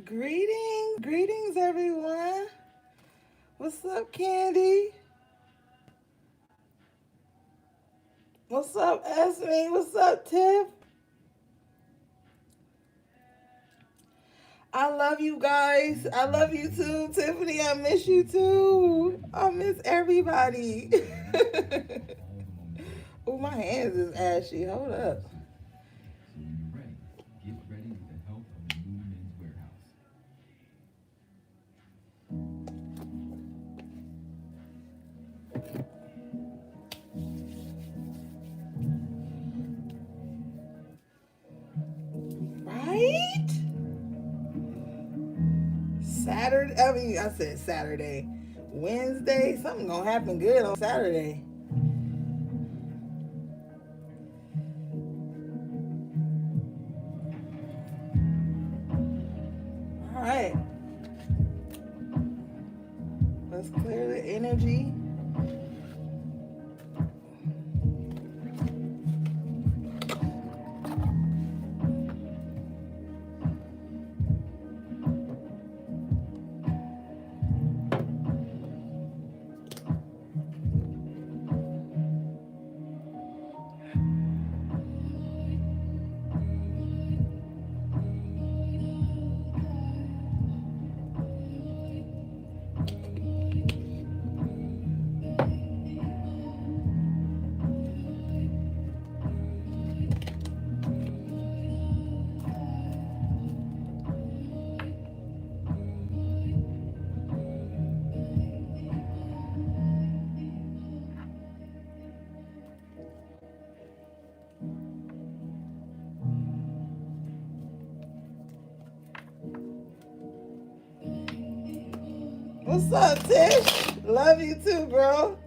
Greetings, everyone. What's up, Candy? What's up, Esme? What's up, Tiff? I love you guys. I love you too, Tiffany. I miss you too. I miss everybody. Oh, my hands is ashy. Hold up. Right? I said Saturday. Wednesday, something gonna happen good on Saturday. All right. Let's clear the energy. What's up, Tish? Love you too, bro.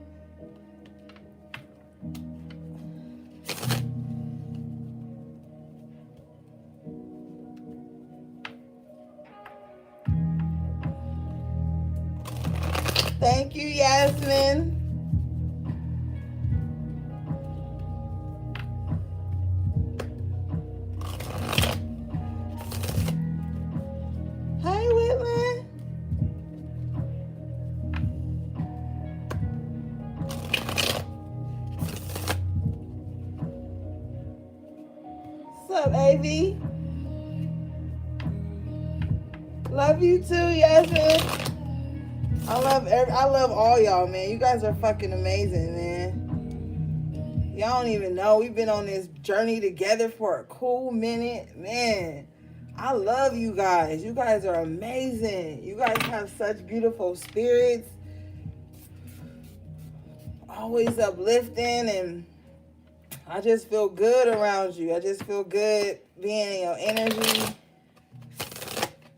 Thank you, Yasmin. Hi, Whitland. What's up, AV? Love you too, Yasmin. I love all y'all, man. You guys are fucking amazing, man. Y'all don't even know. We've been on this journey together for a cool minute. Man, I love you guys. You guys are amazing. You guys have such beautiful spirits. Always uplifting, and I just feel good around you. I just feel good being in your energy.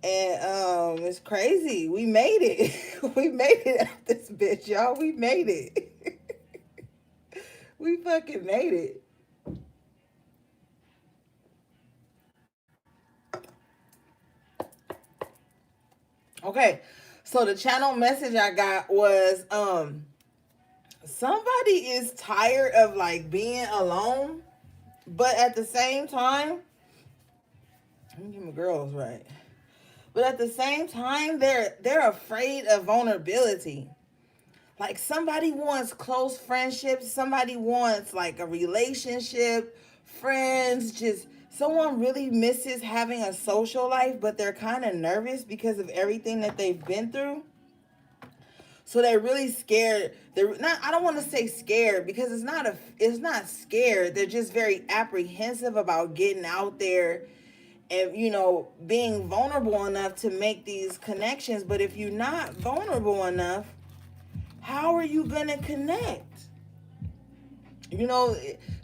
And it's crazy. We made it. We made it out this bitch, y'all. We made it. We fucking made it. Okay. So the channel message I got was somebody is tired of like being alone, but at the same time, let me get my girls right. But at the same time, they're afraid of vulnerability. Like somebody wants close friendships, somebody wants like a relationship, friends, just someone really misses having a social life, but they're kind of nervous because of everything that they've been through. So they're really scared. They're not, I don't want to say scared because it's not scared. They're just very apprehensive about getting out there and being vulnerable enough to make these connections. But if you're not vulnerable enough, how are you gonna connect?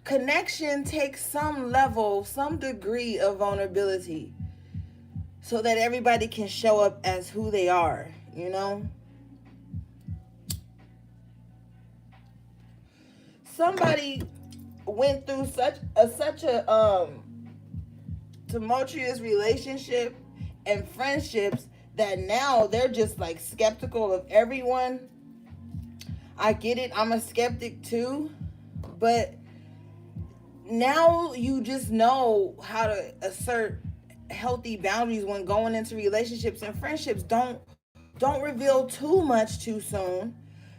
Connection takes some level, some degree of vulnerability so that everybody can show up as who they are. Somebody went through such a tumultuous relationship and friendships that now they're just like skeptical of everyone. I get it. I'm a skeptic too. But now you just know how to assert healthy boundaries when going into relationships and friendships. Don't reveal too much too soon.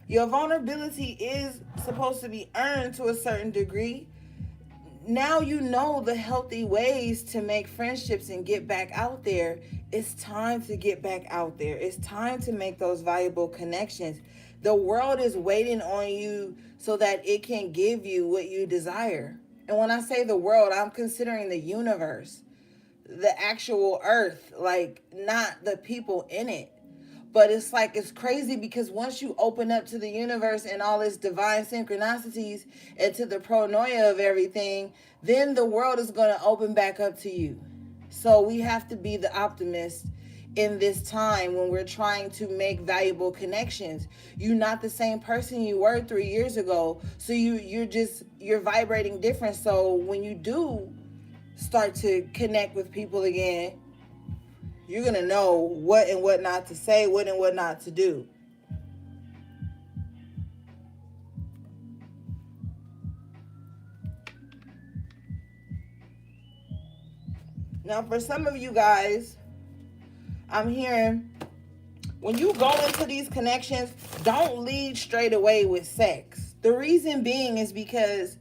Your vulnerability is supposed to be earned to a certain degree. Now you know the healthy ways to make friendships and get back out there. It's time to get back out there. It's time to make those valuable connections. The world is waiting on you so that it can give you what you desire. And when I say the world, I'm considering the universe, the actual earth, like not the people in it. But it's like, it's crazy because once you open up to the universe and all its divine synchronicities and to the pronoia of everything, then the world is going to open back up to you. So we have to be the optimist in this time when we're trying to make valuable connections. You're not the same person you were 3 years ago. So you're vibrating different. So when you do start to connect with people again, you're going to know what and what not to say, what and what not to do. Now, for some of you guys, I'm hearing when you go into these connections, don't lead straight away with sex. The reason being is because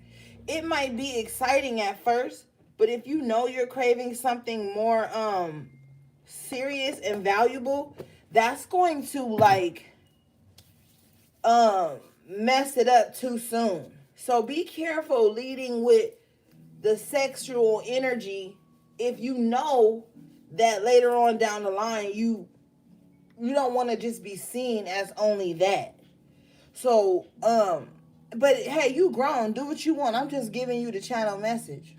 it might be exciting at first, but if you know you're craving something more serious and valuable, that's going to um mess it up too soon. So be careful leading with the sexual energy if you know that later on down the line you don't want to just be seen as only that. So but hey, you grown, do what you want. I'm just giving you the channel message.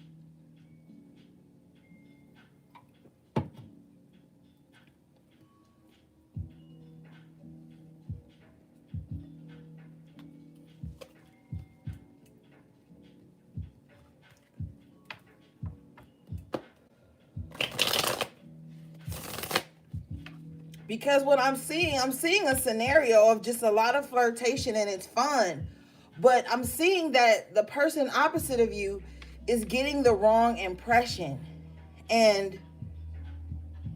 Because what I'm seeing a scenario of just a lot of flirtation and it's fun. But I'm seeing that the person opposite of you is getting the wrong impression. And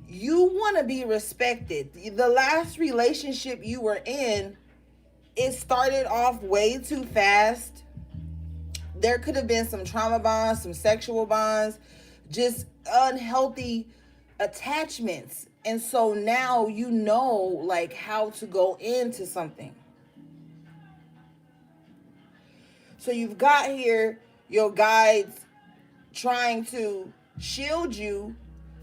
you want to be respected. The last relationship you were in, it started off way too fast. There could have been some trauma bonds, some sexual bonds, just unhealthy attachments. And so now you know like how to go into something. So you've got here your guides trying to shield you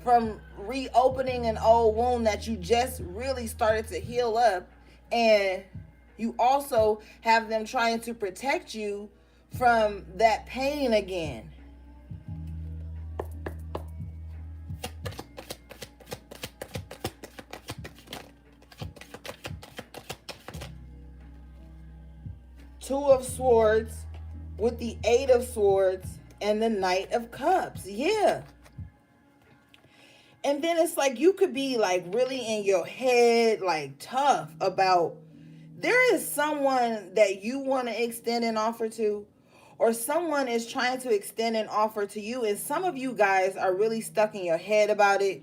from reopening an old wound that you just really started to heal up. And you also have them trying to protect you from that pain again. Two of Swords with the Eight of Swords and the Knight of Cups. Yeah. And then it's like you could be like really in your head, like tough about there is someone that you want to extend an offer to, or someone is trying to extend an offer to you. And some of you guys are really stuck in your head about it.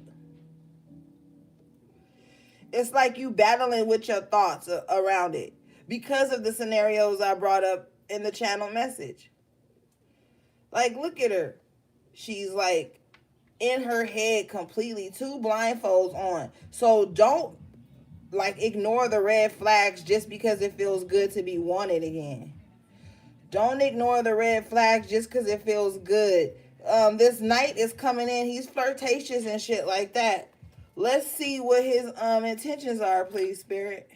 It's like you battling with your thoughts around it because of the scenarios I brought up in the channel message. Like, look at her. She's like in her head completely, two blindfolds on. So don't like ignore the red flags just because it feels good to be wanted again. Don't ignore the red flags just because it feels good. This knight is coming in. He's flirtatious and shit like that. Let's see what his intentions are, please, Spirit.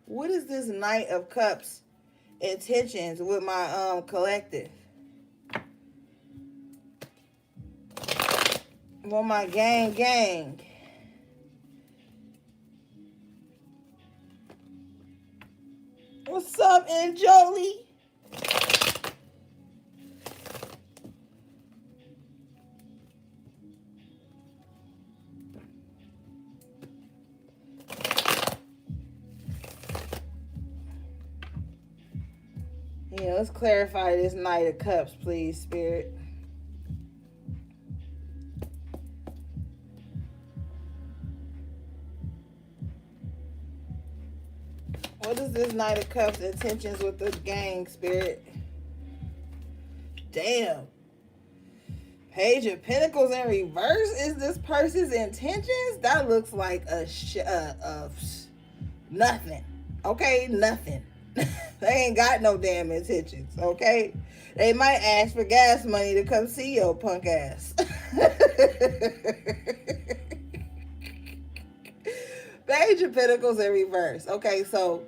What is this Knight of Cups intentions with my collective? Well, my gang. What's up, Aunt Jolie? Yeah, let's clarify this Knight of Cups, please, Spirit. What is this Knight of Cups intentions with the gang, Spirit? Damn. Page of Pentacles in reverse is this person's intentions? That looks like nothing. Okay, nothing. They ain't got no damn intentions, okay? They might ask for gas money to come see your punk ass. Page of Pentacles in reverse. Okay, so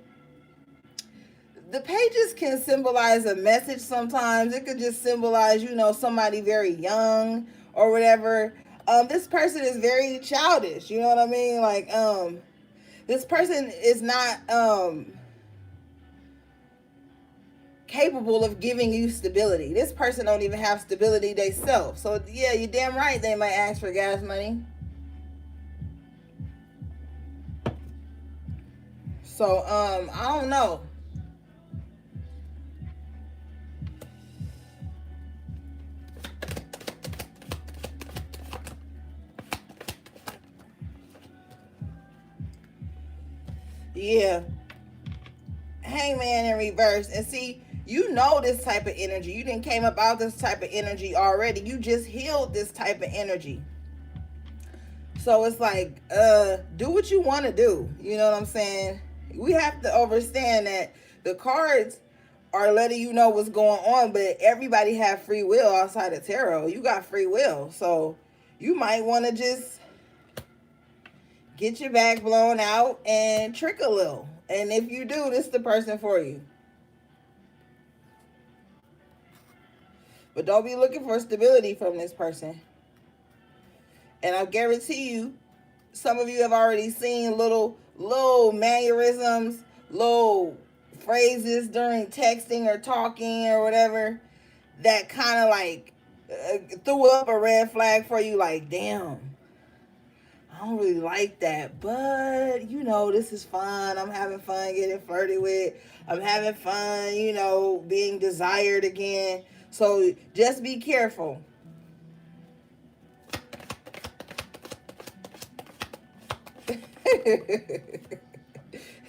the pages can symbolize a message sometimes. It could just symbolize, somebody very young or whatever. This person is very childish. You know what I mean? Like, this person is not capable of giving you stability. This person don't even have stability themselves. So yeah, you're damn right they might ask for gas money. So I don't know. Yeah. Hangman in reverse. And see, this type of energy. You didn't came about this type of energy already. You just healed this type of energy. So it's like, do what you want to do. You know what I'm saying? We have to understand that the cards are letting you know what's going on, but everybody have free will outside of tarot. You got free will. So you might want to just get your back blown out and trick a little. And if you do, this is the person for you. But don't be looking for stability from this person. And I guarantee you, some of you have already seen little mannerisms, little phrases during texting or talking or whatever that kind of like threw up a red flag for you. Like, damn, I don't really like that, but this is fun. I'm having fun getting flirted with. I'm having fun, being desired again. So just be careful.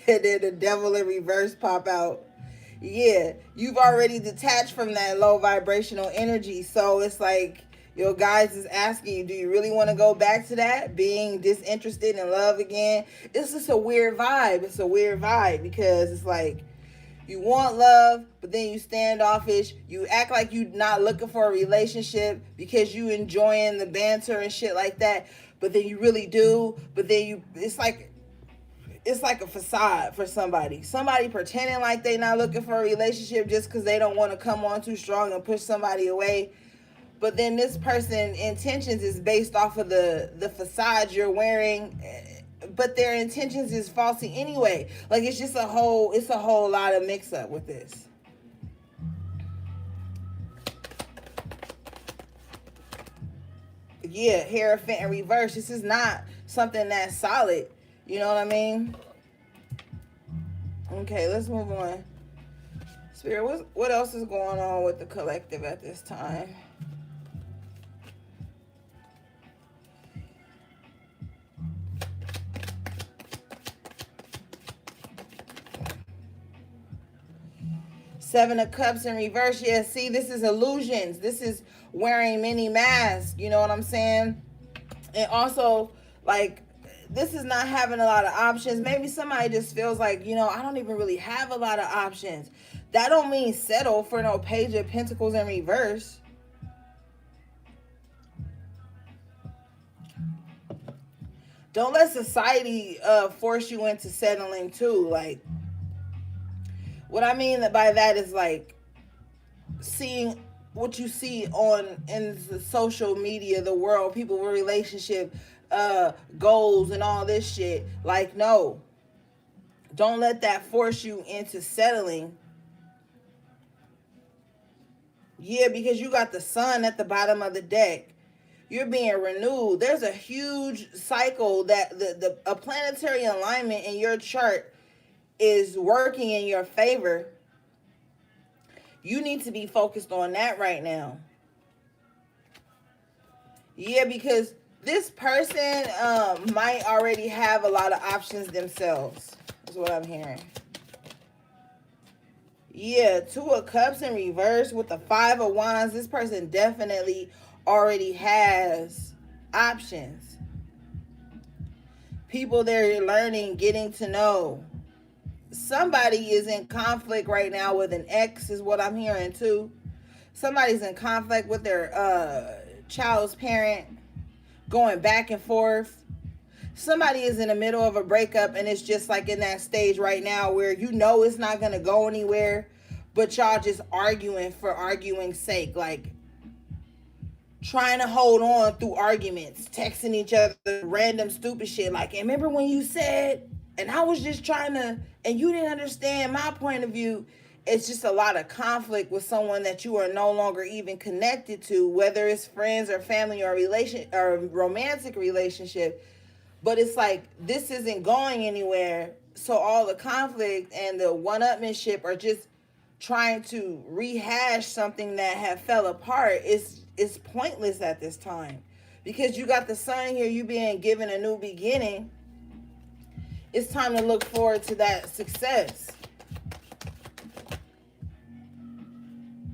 And then the devil in reverse pop out. Yeah, you've already detached from that low vibrational energy. So it's like your guides is asking you, do you really want to go back to that? Being disinterested in love again? It's just a weird vibe. It's a weird vibe because it's like you want love, but then you standoffish. You act like you're not looking for a relationship because you enjoying the banter and shit like that. But then you really do. But then it's like a facade for somebody. Somebody pretending like they not looking for a relationship just because they don't want to come on too strong and push somebody away. But then this person intentions is based off of the facade you're wearing, but their intentions is faulty anyway. Like it's a whole lot of mix up with this. Yeah, Hierophant in reverse. This is not something that's solid. You know what I mean? Okay, let's move on. Spirit, what else is going on with the collective at this time? Seven of Cups in reverse. Yeah, see, this is illusions. This is wearing many masks. You know what I'm saying? And also, like, this is not having a lot of options. Maybe somebody just feels like, I don't even really have a lot of options. That don't mean settle for no Page of Pentacles in reverse. Don't let society force you into settling too. Like, what I mean by that is like seeing what you see in the social media, the world, people with relationship goals and all this shit. Like, no, don't let that force you into settling. Yeah, because you got the sun at the bottom of the deck. You're being renewed. There's a huge cycle that a planetary alignment in your chart is working in your favor. You need to be focused on that right now. Yeah, because this person might already have a lot of options themselves. Is what I'm hearing. Yeah, Two of Cups in reverse with the Five of Wands. This person definitely already has options. People they're learning, getting to know. Somebody is in conflict right now with an ex, is what I'm hearing too. Somebody's in conflict with their child's parent, going back and forth. Somebody is in the middle of a breakup and it's just like in that stage right now where you know it's not going to go anywhere, but y'all just arguing for arguing's sake, like trying to hold on through arguments, texting each other random stupid shit like, "And remember when you said," and I was just trying to, and you didn't understand my point of view. It's just a lot of conflict with someone that you are no longer even connected to, whether it's friends or family or relation or romantic relationship. But it's like this isn't going anywhere. So all the conflict and the one-upmanship are just trying to rehash something that had fell apart. Is pointless at this time. Because you got the sun here, you being given a new beginning. It's time to look forward to that success.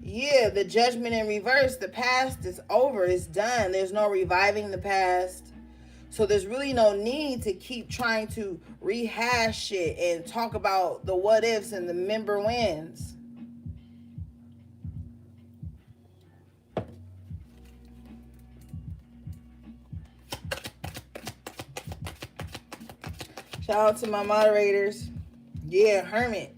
Yeah, the Judgment in reverse. The past is over. It's done. There's no reviving the past. So there's really no need to keep trying to rehash it and talk about the what ifs and the member wins. Shout out to my moderators. Yeah, Hermit.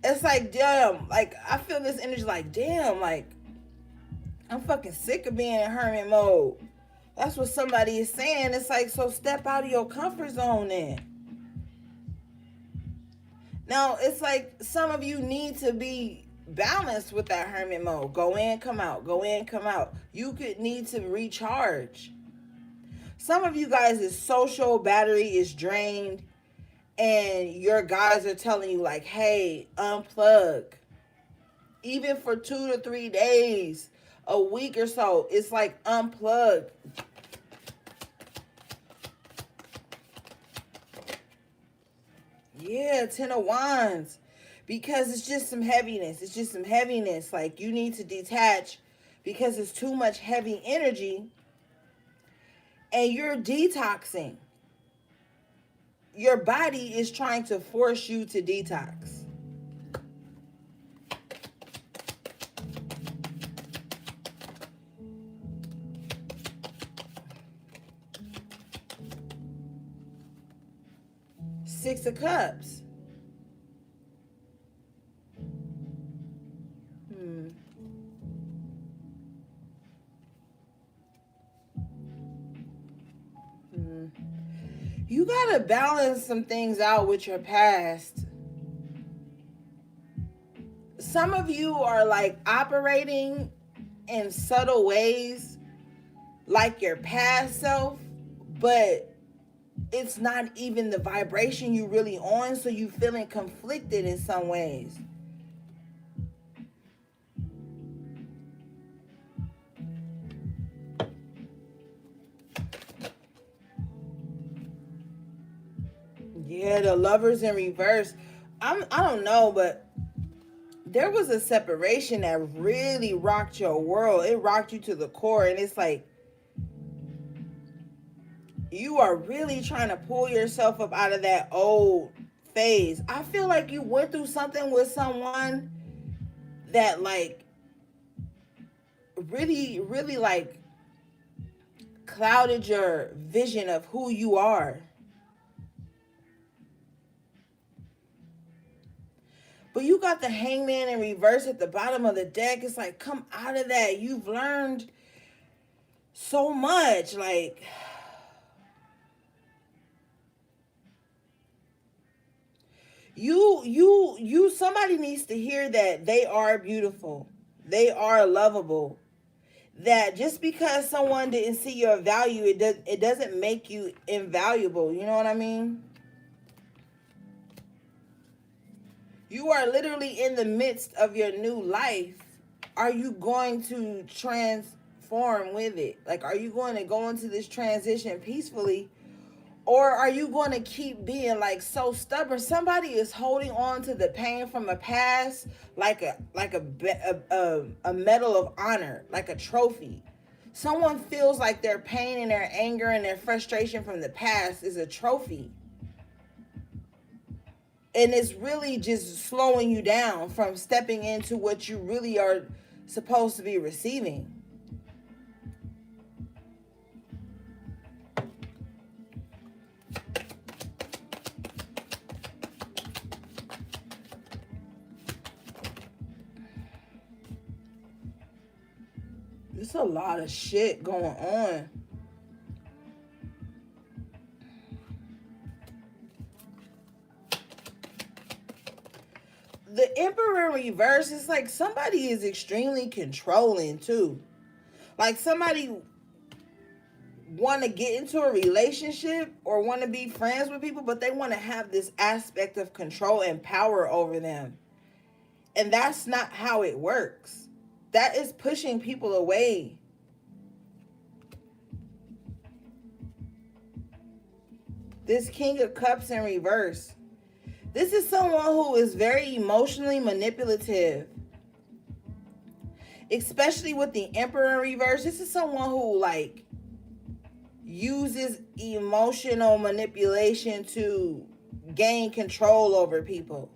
It's like, damn, like, I feel this energy like, damn, like, I'm fucking sick of being in hermit mode. That's what somebody is saying. It's like, so step out of your comfort zone then. Now, it's like some of you need to be balanced with that hermit mode. Go in, come out. Go in, come out. You could need to recharge. Some of you guys' social battery is drained and your guys are telling you like, hey, unplug. Even for 2 to 3 days, a week or so, it's like unplug. Yeah, Ten of Wands. Because it's just some heaviness. It's just some heaviness. Like you need to detach because it's too much heavy energy and you're detoxing. Your body is trying to force you to detox. Six of Cups. Hmm. Hmm. You gotta balance some things out with your past. Some of you are like operating in subtle ways like your past self, but it's not even the vibration you really on, so you feeling conflicted in some ways. Yeah, the Lovers in reverse. I don't know, but there was a separation that really rocked your world. It rocked you to the core, and it's like you are really trying to pull yourself up out of that old phase. I feel like you went through something with someone that like really like clouded your vision of who you are. But you got the Hangman in reverse at the bottom of the deck. It's like, come out of that. You've learned so much. Like, somebody needs to hear that they are beautiful. They are lovable. That just because someone didn't see your value, it doesn't make you invaluable. You know what I mean? You are literally in the midst of your new life. Are you going to transform with it? Like, are you going to go into this transition peacefully? Or are you going to keep being like so stubborn? Somebody is holding on to the pain from a past like a medal of honor, like a trophy. Someone feels like their pain and their anger and their frustration from the past is a trophy. And it's really just slowing you down from stepping into what you really are supposed to be receiving. There's a lot of shit going on. The Emperor in reverse is like somebody is extremely controlling too. Like somebody want to get into a relationship or want to be friends with people, but they want to have this aspect of control and power over them. And that's not how it works. That is pushing people away. This King of Cups in reverse. This is someone who is very emotionally manipulative. Especially with the Emperor in reverse. This is someone who like uses emotional manipulation to gain control over people.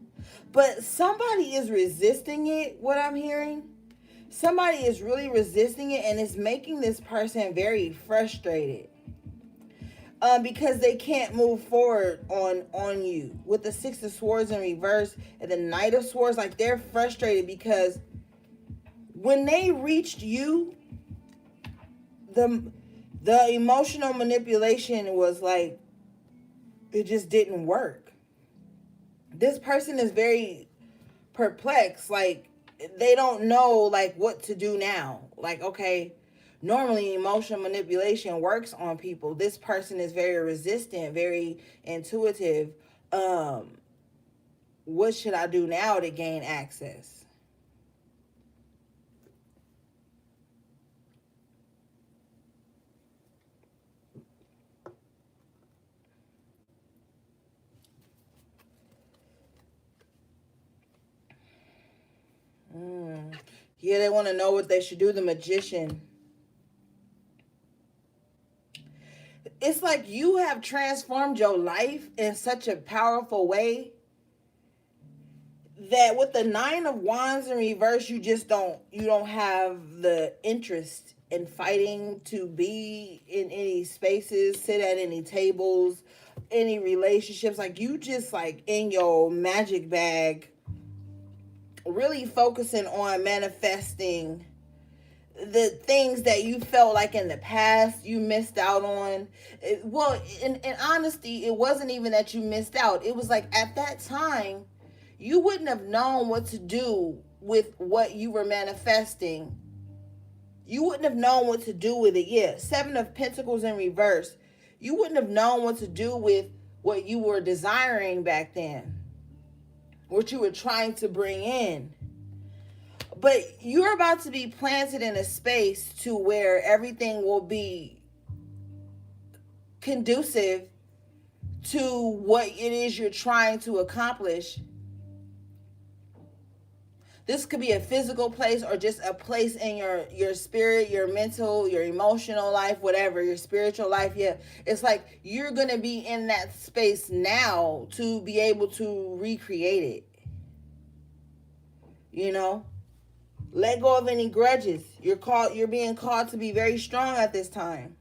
But somebody is resisting it, what I'm hearing. Somebody is really resisting it, and it's making this person very frustrated. Because they can't move forward on you. With the Six of Swords in reverse and the Knight of Swords, like they're frustrated because when they reached you, the emotional manipulation was like it just didn't work. This person is very perplexed, like they don't know like what to do now. Like, okay, normally emotional manipulation works on people. This person is very resistant, very intuitive. What should I do now to gain access? Yeah, they want to know what they should do. The Magician. It's like you have transformed your life in such a powerful way that with the Nine of Wands in reverse, you don't have the interest in fighting to be in any spaces, sit at any tables, any relationships. Like you just like in your magic bag, really focusing on manifesting the things that you felt like in the past you missed out on. Well, in honesty, it wasn't even that you missed out. It was like at that time, you wouldn't have known what to do with what you were manifesting. You wouldn't have known what to do with it. Yeah, Seven of Pentacles in reverse. You wouldn't have known what to do with what you were desiring back then, what you were trying to bring in. But you're about to be planted in a space to where everything will be conducive to what it is you're trying to accomplish. This could be a physical place or just a place in your spirit, your mental, your emotional life, whatever, your spiritual life. Yeah, it's like you're going to be in that space now to be able to recreate it. You know? Let go of any grudges. You're being called to be very strong at this time.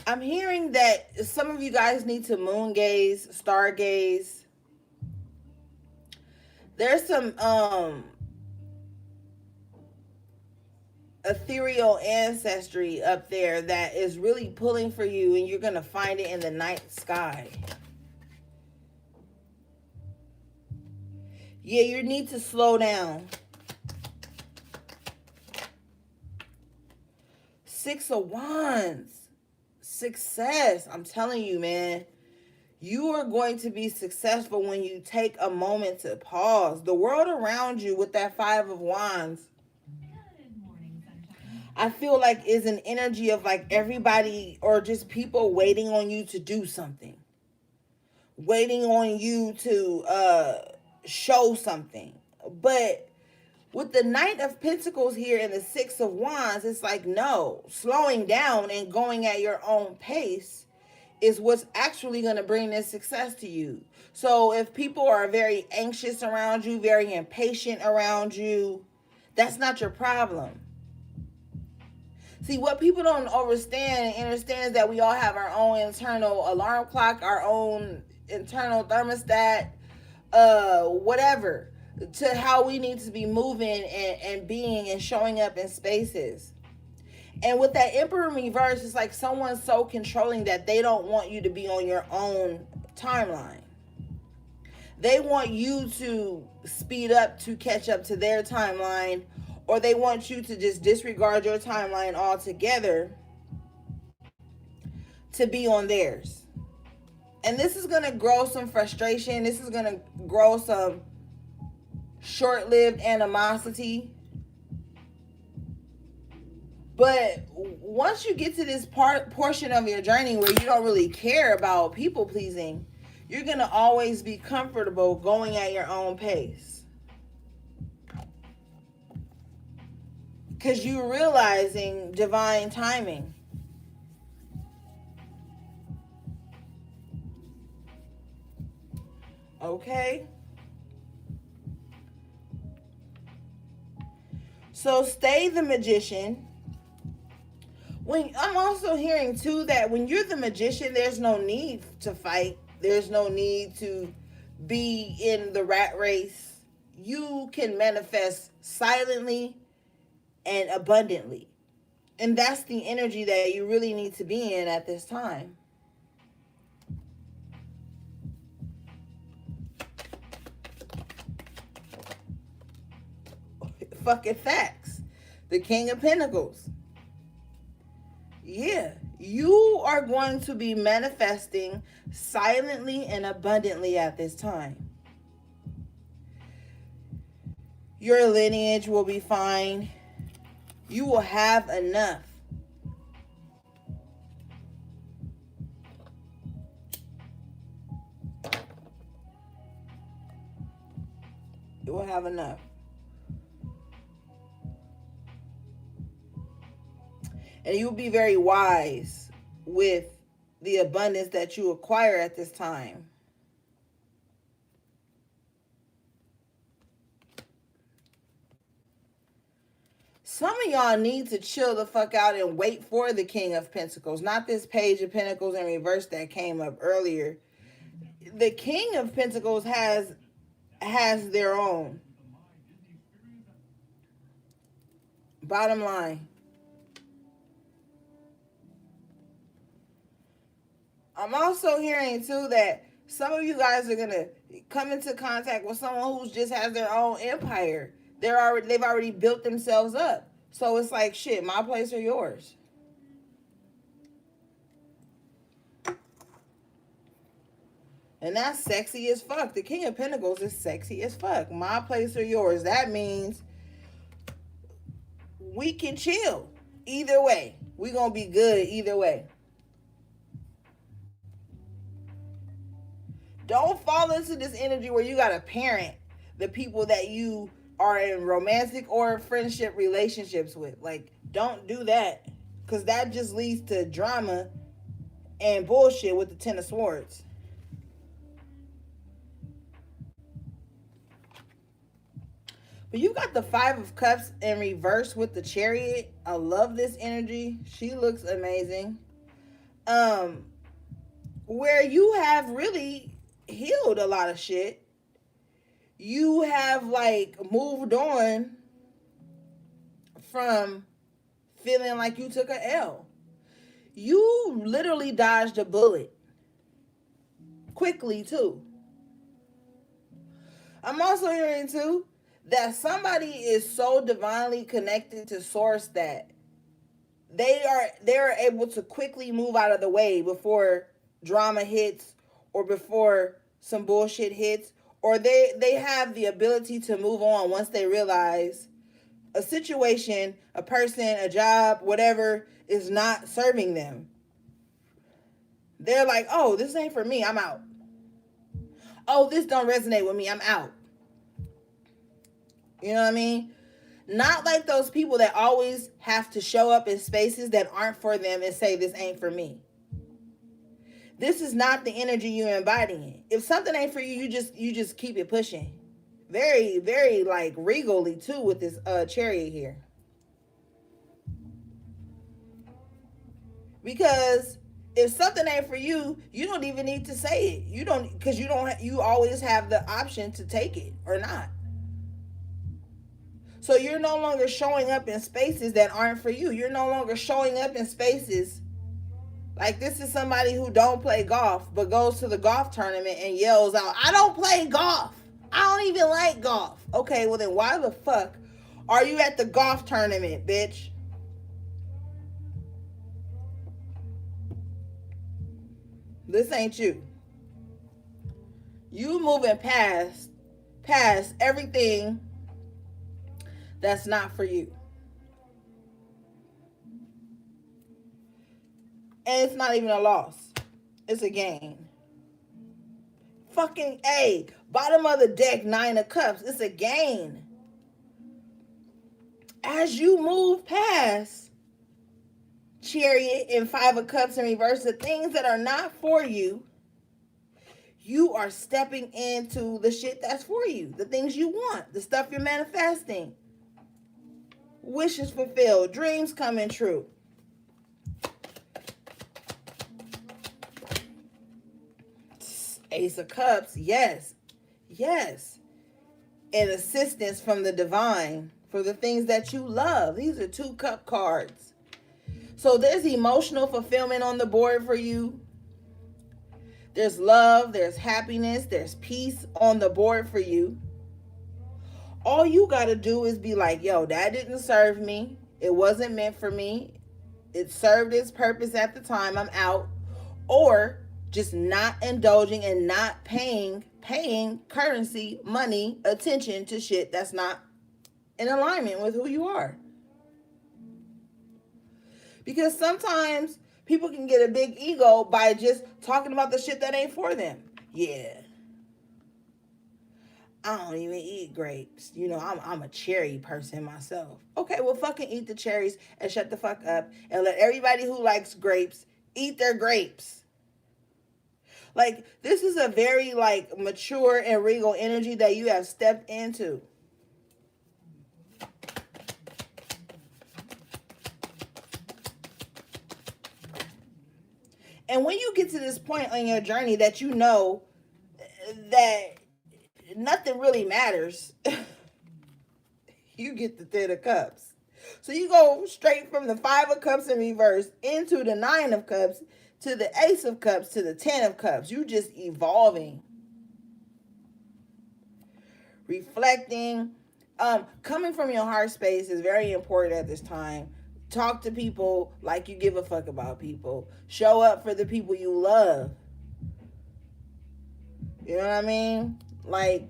I'm hearing that some of you guys need to moon gaze, star gaze. There's some ethereal ancestry up there that is really pulling for you, and you're going to find it in the night sky. Yeah, you need to slow down. Six of Wands. Success. I'm telling you, man. You are going to be successful when you take a moment to pause. The world around you with that Five of Wands. I feel like is an energy of like everybody or just people waiting on you to do something, waiting on you to show something. But with the Knight of Pentacles here and the Six of Wands, it's like, no, slowing down and going at your own pace is what's actually going to bring this success to you. So if people are very anxious around you, very impatient around you, that's not your problem. See, what people don't understand and understand is that we all have our own internal alarm clock, our own internal thermostat, whatever, to how we need to be moving and being and showing up in spaces. And with that Emperor reverse, it's like someone's so controlling that they don't want you to be on your own timeline. They want you to speed up to catch up to their timeline, or they want you to just disregard your timeline altogether to be on theirs. And this is going to grow some frustration. This is going to grow some short-lived animosity. But once you get to this portion of your journey where you don't really care about people pleasing, you're going to always be comfortable going at your own pace. Because you're realizing divine timing. Okay? So stay the magician. When I'm also hearing too that when you're the magician, there's no need to fight. There's no need to be in the rat race. You can manifest silently and abundantly. And that's the energy that you really need to be in at this time. Fucking facts. The King of Pentacles. Yeah, you are going to be manifesting silently and abundantly at this time. Your lineage will be fine. You will have enough. You will have enough. And you'll be very wise with the abundance that you acquire at this time. Some of y'all need to chill the fuck out and wait for the King of Pentacles, not this Page of Pentacles in reverse that came up earlier. The King of Pentacles has their own. Bottom line. I'm also hearing too that some of you guys are gonna come into contact with someone who just has their own empire. They've already built themselves up. So it's like, shit, my place or yours. And that's sexy as fuck. The King of Pentacles is sexy as fuck. My place or yours. That means we can chill either way. We gonna be good either way. Don't fall into this energy where you gotta parent the people that you are in romantic or friendship relationships with. Like, don't do that, because that just leads to drama and bullshit with the Ten of Swords. But you got the Five of Cups in reverse with the Chariot. I love this energy. She looks amazing. Where you have really healed a lot of shit. You have like moved on from feeling like you took a L. You literally dodged a bullet. Quickly too. I'm also hearing too that somebody is so divinely connected to source that they're able to quickly move out of the way before drama hits or before some bullshit hits, or they have the ability to move on once they realize a situation, a person, a job, whatever is not serving them. They're like, oh, this ain't for me, I'm out. Oh, this don't resonate with me, I'm out. You know what I mean? Not like those people that always have to show up in spaces that aren't for them and say, this ain't for me. This is not the energy you embodying. If something ain't for you, you just keep it pushing. Very, very like regally too with this chariot here. Because if something ain't for you, you don't even need to say it. You don't, because you always have the option to take it or not. So you're no longer showing up in spaces that aren't for you. You're no longer showing up in spaces like this is somebody who don't play golf but goes to the golf tournament and yells out, I don't play golf. I don't even like golf. Okay, well then why the fuck are you at the golf tournament, bitch? This ain't you. You moving past everything that's not for you. And it's not even a loss. It's a gain. Fucking A. Bottom of the deck, 9 of cups. It's a gain. As you move past chariot and 5 of cups in reverse, the things that are not for you, you are stepping into the shit that's for you. The things you want. The stuff you're manifesting. Wishes fulfilled. Dreams coming true. Ace of Cups, yes. Yes. And assistance from the divine for the things that you love. These are 2 cup cards. So there's emotional fulfillment on the board for you. There's love, there's happiness, there's peace on the board for you. All you got to do is be like, yo, that didn't serve me. It wasn't meant for me. It served its purpose at the time. I'm out. Or just not indulging and not paying currency, money, attention to shit that's not in alignment with who you are. Because sometimes people can get a big ego by just talking about the shit that ain't for them. Yeah. I don't even eat grapes. You know, I'm a cherry person myself. Okay, well fucking eat the cherries and shut the fuck up and let everybody who likes grapes eat their grapes. Like, this is a very, like, mature and regal energy that you have stepped into. And when you get to this point on your journey that you know that nothing really matters, you get the 10 of cups. So you go straight from the 5 of cups in reverse into the 9 of cups to the Ace of Cups, to the 10 of Cups. You just evolving. Reflecting. Coming from your heart space is very important at this time. Talk to people like you give a fuck about people. Show up for the people you love. You know what I mean? Like,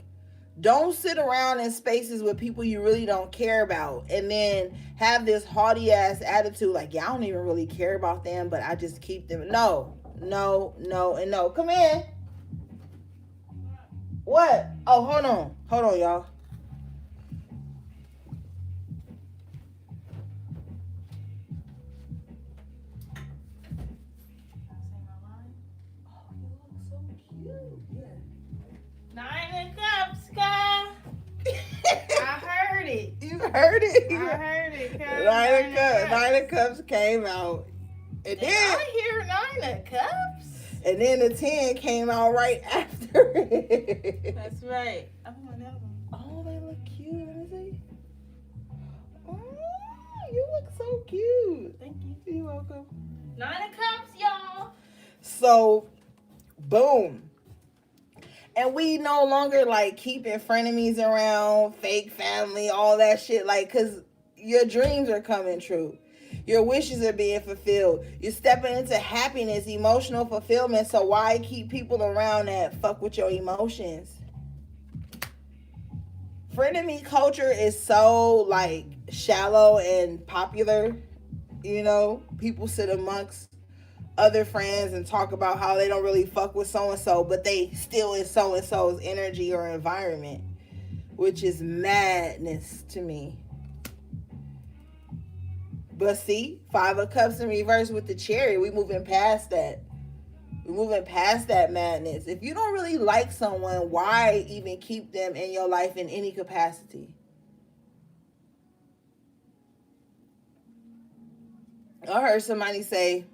don't sit around in spaces with people you really don't care about and then have this haughty ass attitude like, yeah, I don't even really care about them, but I just keep them. No, and no. Come in. What? Oh, hold on, y'all. You heard it. I heard it. 9 of Cups came out. And then I hear 9 of Cups. And then the 10 came out right after it. That's right. I want that one. Oh, they look cute. Let me see. Oh, you look so cute. Thank you. You're welcome. 9 of Cups, y'all. So, boom. And we no longer like keeping frenemies around, fake family, all that shit. Like, because your dreams are coming true. Your wishes are being fulfilled. You're stepping into happiness, emotional fulfillment. So why keep people around that fuck with your emotions? Frenemy culture is so like, shallow and popular. People sit amongst other friends and talk about how they don't really fuck with so and so, but they still in so and so's energy or environment, which is madness to me. But see, Five of Cups in reverse with the Chariot. We moving past that. We're moving past that madness. If you don't really like someone, why even keep them in your life in any capacity? I heard somebody say,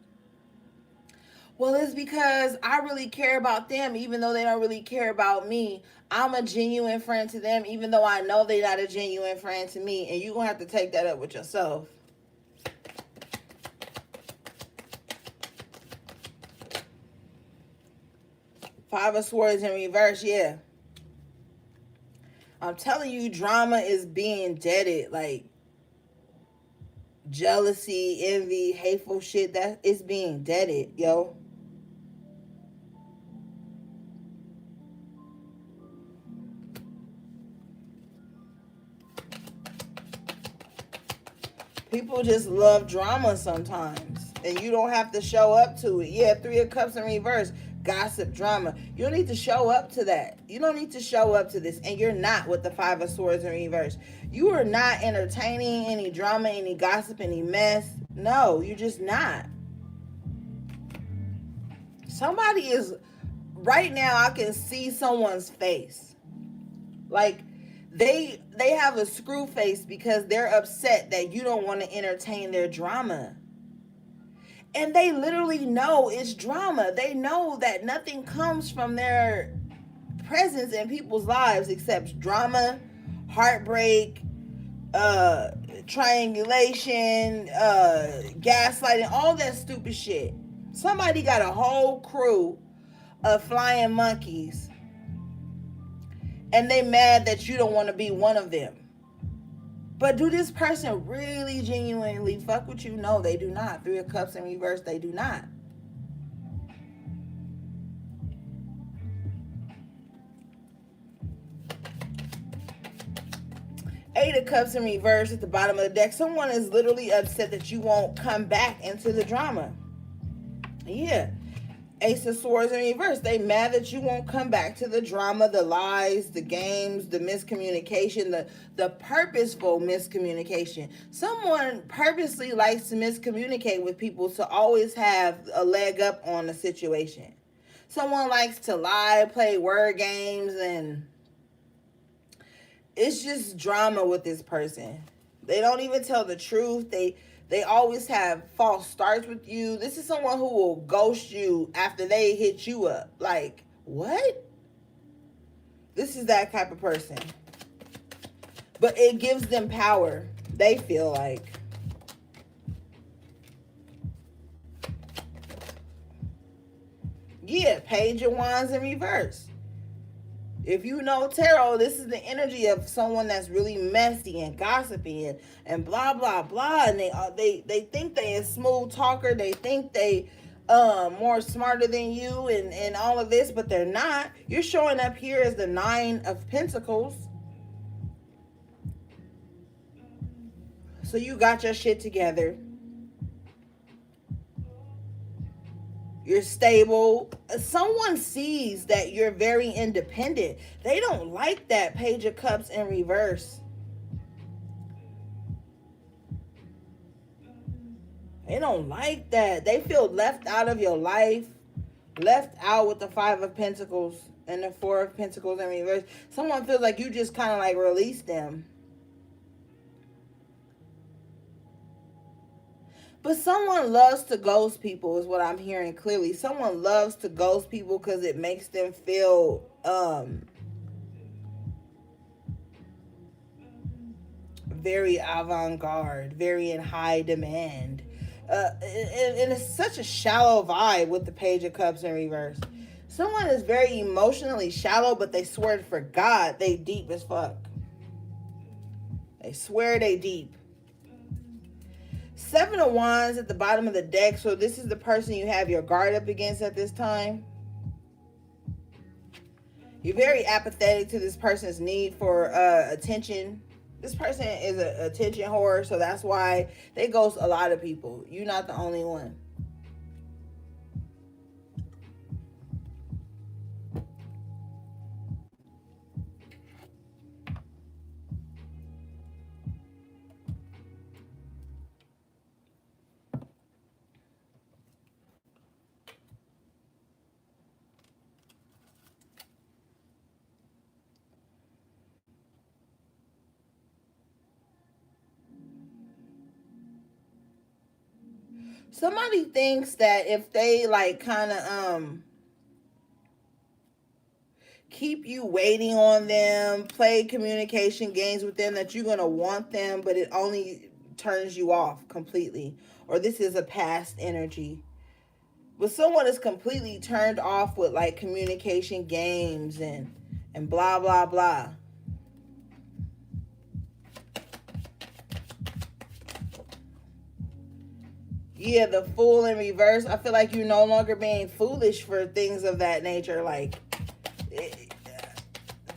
well, it's because I really care about them, even though they don't really care about me. I'm a genuine friend to them, even though I know they're not a genuine friend to me. And you're going to have to take that up with yourself. Five of Swords in reverse, yeah. I'm telling you, drama is being deaded. Like, jealousy, envy, hateful shit, that is being deaded, yo. People just love drama sometimes, and you don't have to show up to it. Yeah, Three of Cups in reverse, gossip, drama. You don't need to show up to that. You don't need to show up to this, and you're not with the Five of Swords in reverse. You are not entertaining any drama, any gossip, any mess. No, you're just not. Somebody is, right now I can see someone's face. Like, they have a screw face because they're upset that you don't want to entertain their drama. And they literally know it's drama. They know that nothing comes from their presence in people's lives except drama, heartbreak, triangulation, gaslighting, all that stupid shit. Somebody got a whole crew of flying monkeys, and they mad that you don't want to be one of them. But do this person really genuinely fuck with you? No, they do not. Three of Cups in reverse, they do not. Eight of Cups in reverse at the bottom of the deck. Someone is literally upset that you won't come back into the drama. Yeah. Ace of Swords in reverse. They mad that you won't come back to the drama, the lies, the games, the miscommunication, the purposeful miscommunication. Someone purposely likes to miscommunicate with people to always have a leg up on the situation. Someone likes to lie, play word games, and it's just drama with this person. They don't even tell the truth. They always have false starts with you. This is someone who will ghost you after they hit you up. Like, what? This is that type of person. But it gives them power, they feel like. Yeah, Page of Wands in reverse. If you know tarot, this is the energy of someone that's really messy and gossipy and blah blah blah. And they think they a smooth talker. They think they more smarter than you and all of this, but they're not. You're showing up here as the Nine of Pentacles. So you got your shit together. You're stable. Someone sees that you're very independent. They don't like that Page of Cups in reverse. They don't like that. They feel left out of your life. Left out with the Five of Pentacles and the Four of Pentacles in reverse. Someone feels like you just kind of like released them. But someone loves to ghost people is what I'm hearing clearly. Someone loves to ghost people because it makes them feel very avant-garde, very in high demand. And it's such a shallow vibe with the Page of Cups in reverse. Someone is very emotionally shallow, but they swear for God they deep as fuck. They swear they deep. Seven of Wands at the bottom of the deck. So this is the person you have your guard up against at this time. You're very apathetic to this person's need for attention. This person is an attention whore, so that's why they ghost a lot of people. You're not the only one. Somebody thinks that if they like kind of keep you waiting on them, play communication games with them, that you're going to want them, but it only turns you off completely. Or this is a past energy. But someone is completely turned off with like communication games and blah blah blah. Yeah, the fool in reverse. I feel like you're no longer being foolish for things of that nature. Like,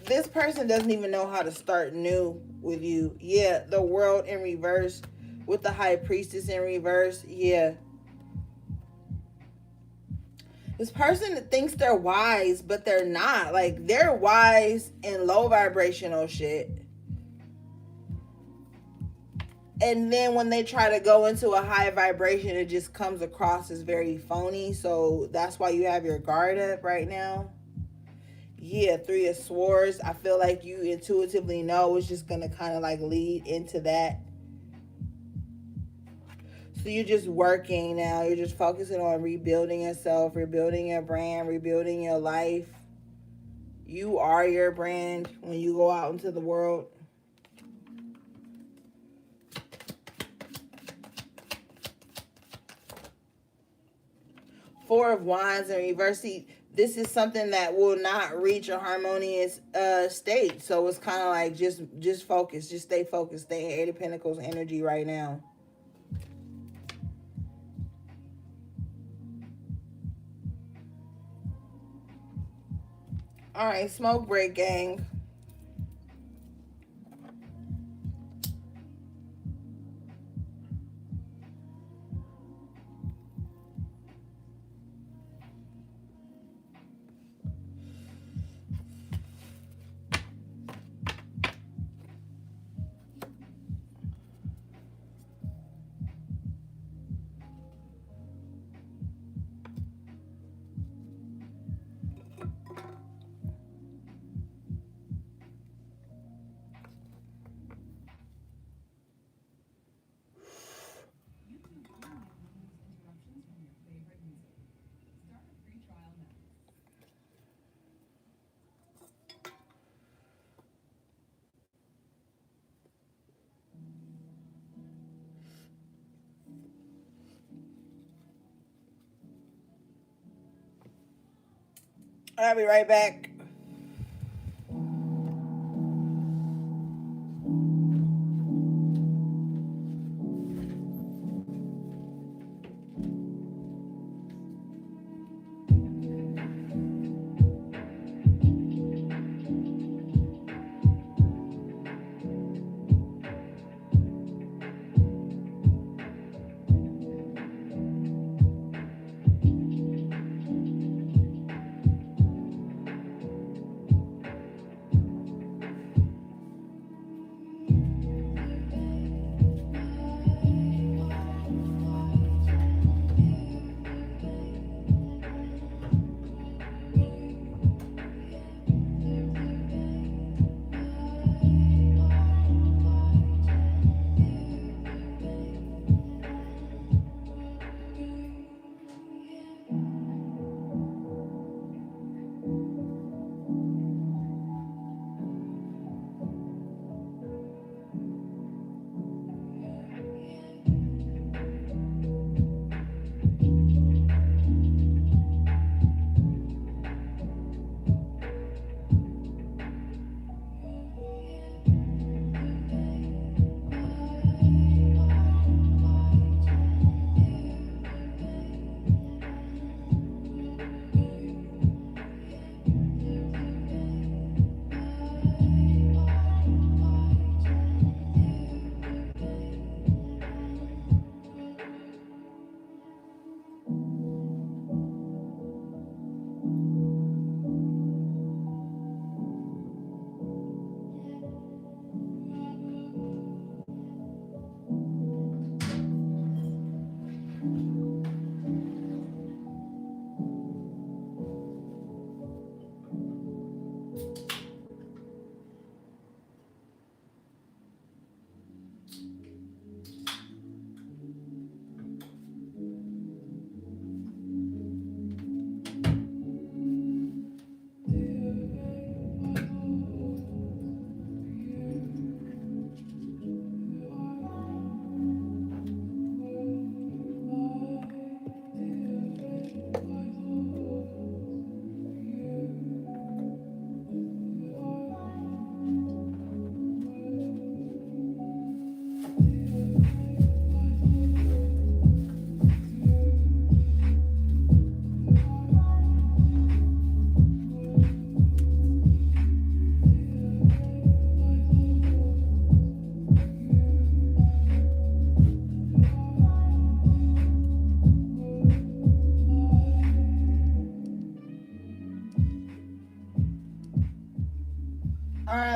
this person doesn't even know how to start new with you. Yeah, the world in reverse with the high priestess in reverse. Yeah. This person thinks they're wise, but they're not. Like, they're wise in low vibrational shit. And then when they try to go into a high vibration, it just comes across as very phony. So that's why you have your guard up right now. Yeah, Three of Swords. I feel like you intuitively know it's just going to kind of like lead into that. So you're just working now. You're just focusing on rebuilding yourself, rebuilding your brand, rebuilding your life. You are your brand when you go out into the world. Four of Wands in reverse. See, this is something that will not reach a harmonious state. So it's kind of like just focus, just stay focused, stay in Eight of Pentacles energy right now. All right, smoke break, gang. I'll be right back.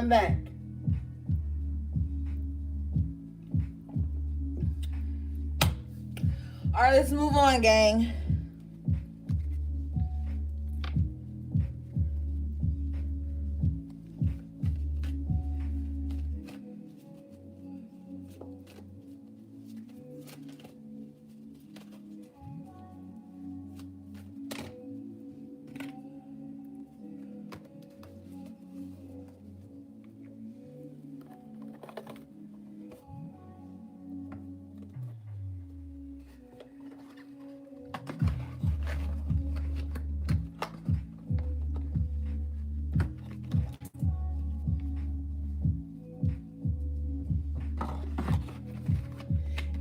come back. All right, let's move on, gang.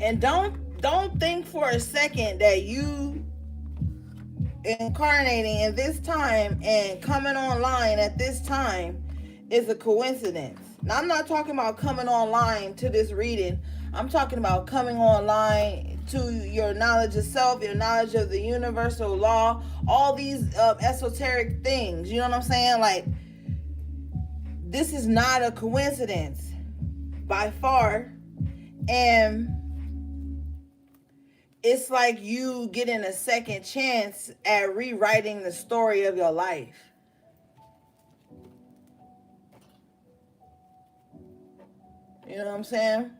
And don't think for a second that you incarnating in this time and coming online at this time is a coincidence. Now, I'm not talking about coming online to this reading. I'm talking about coming online to your knowledge of self, your knowledge of the universal law, all these esoteric things. You know what I'm saying? Like, this is not a coincidence by far. And it's like you getting a second chance at rewriting the story of your life. You know what I'm saying?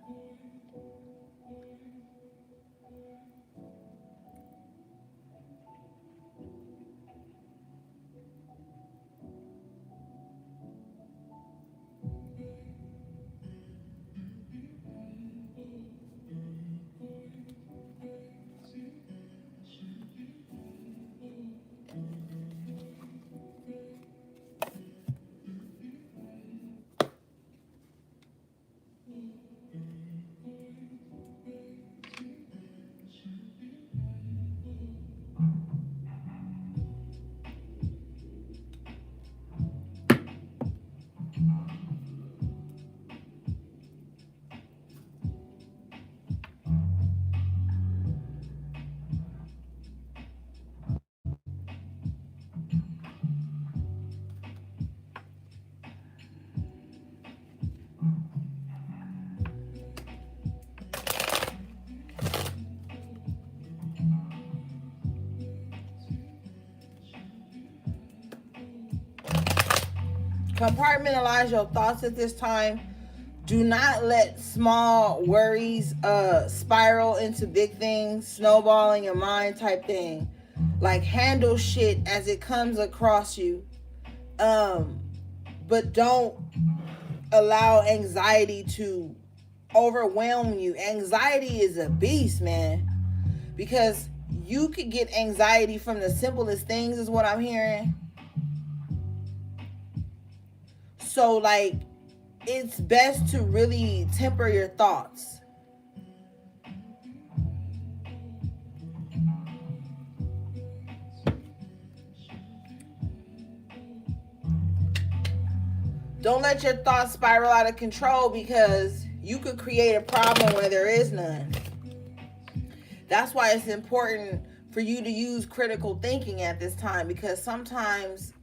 Compartmentalize your thoughts at this time. Do not let small worries spiral into big things, snowball in your mind type thing. Like, handle shit as it comes across you. But don't allow anxiety to overwhelm you. Anxiety is a beast, man. Because you could get anxiety from the simplest things, is what I'm hearing. So, like, it's best to really temper your thoughts. Don't let your thoughts spiral out of control, because you could create a problem where there is none. That's why it's important for you to use critical thinking at this time, because sometimes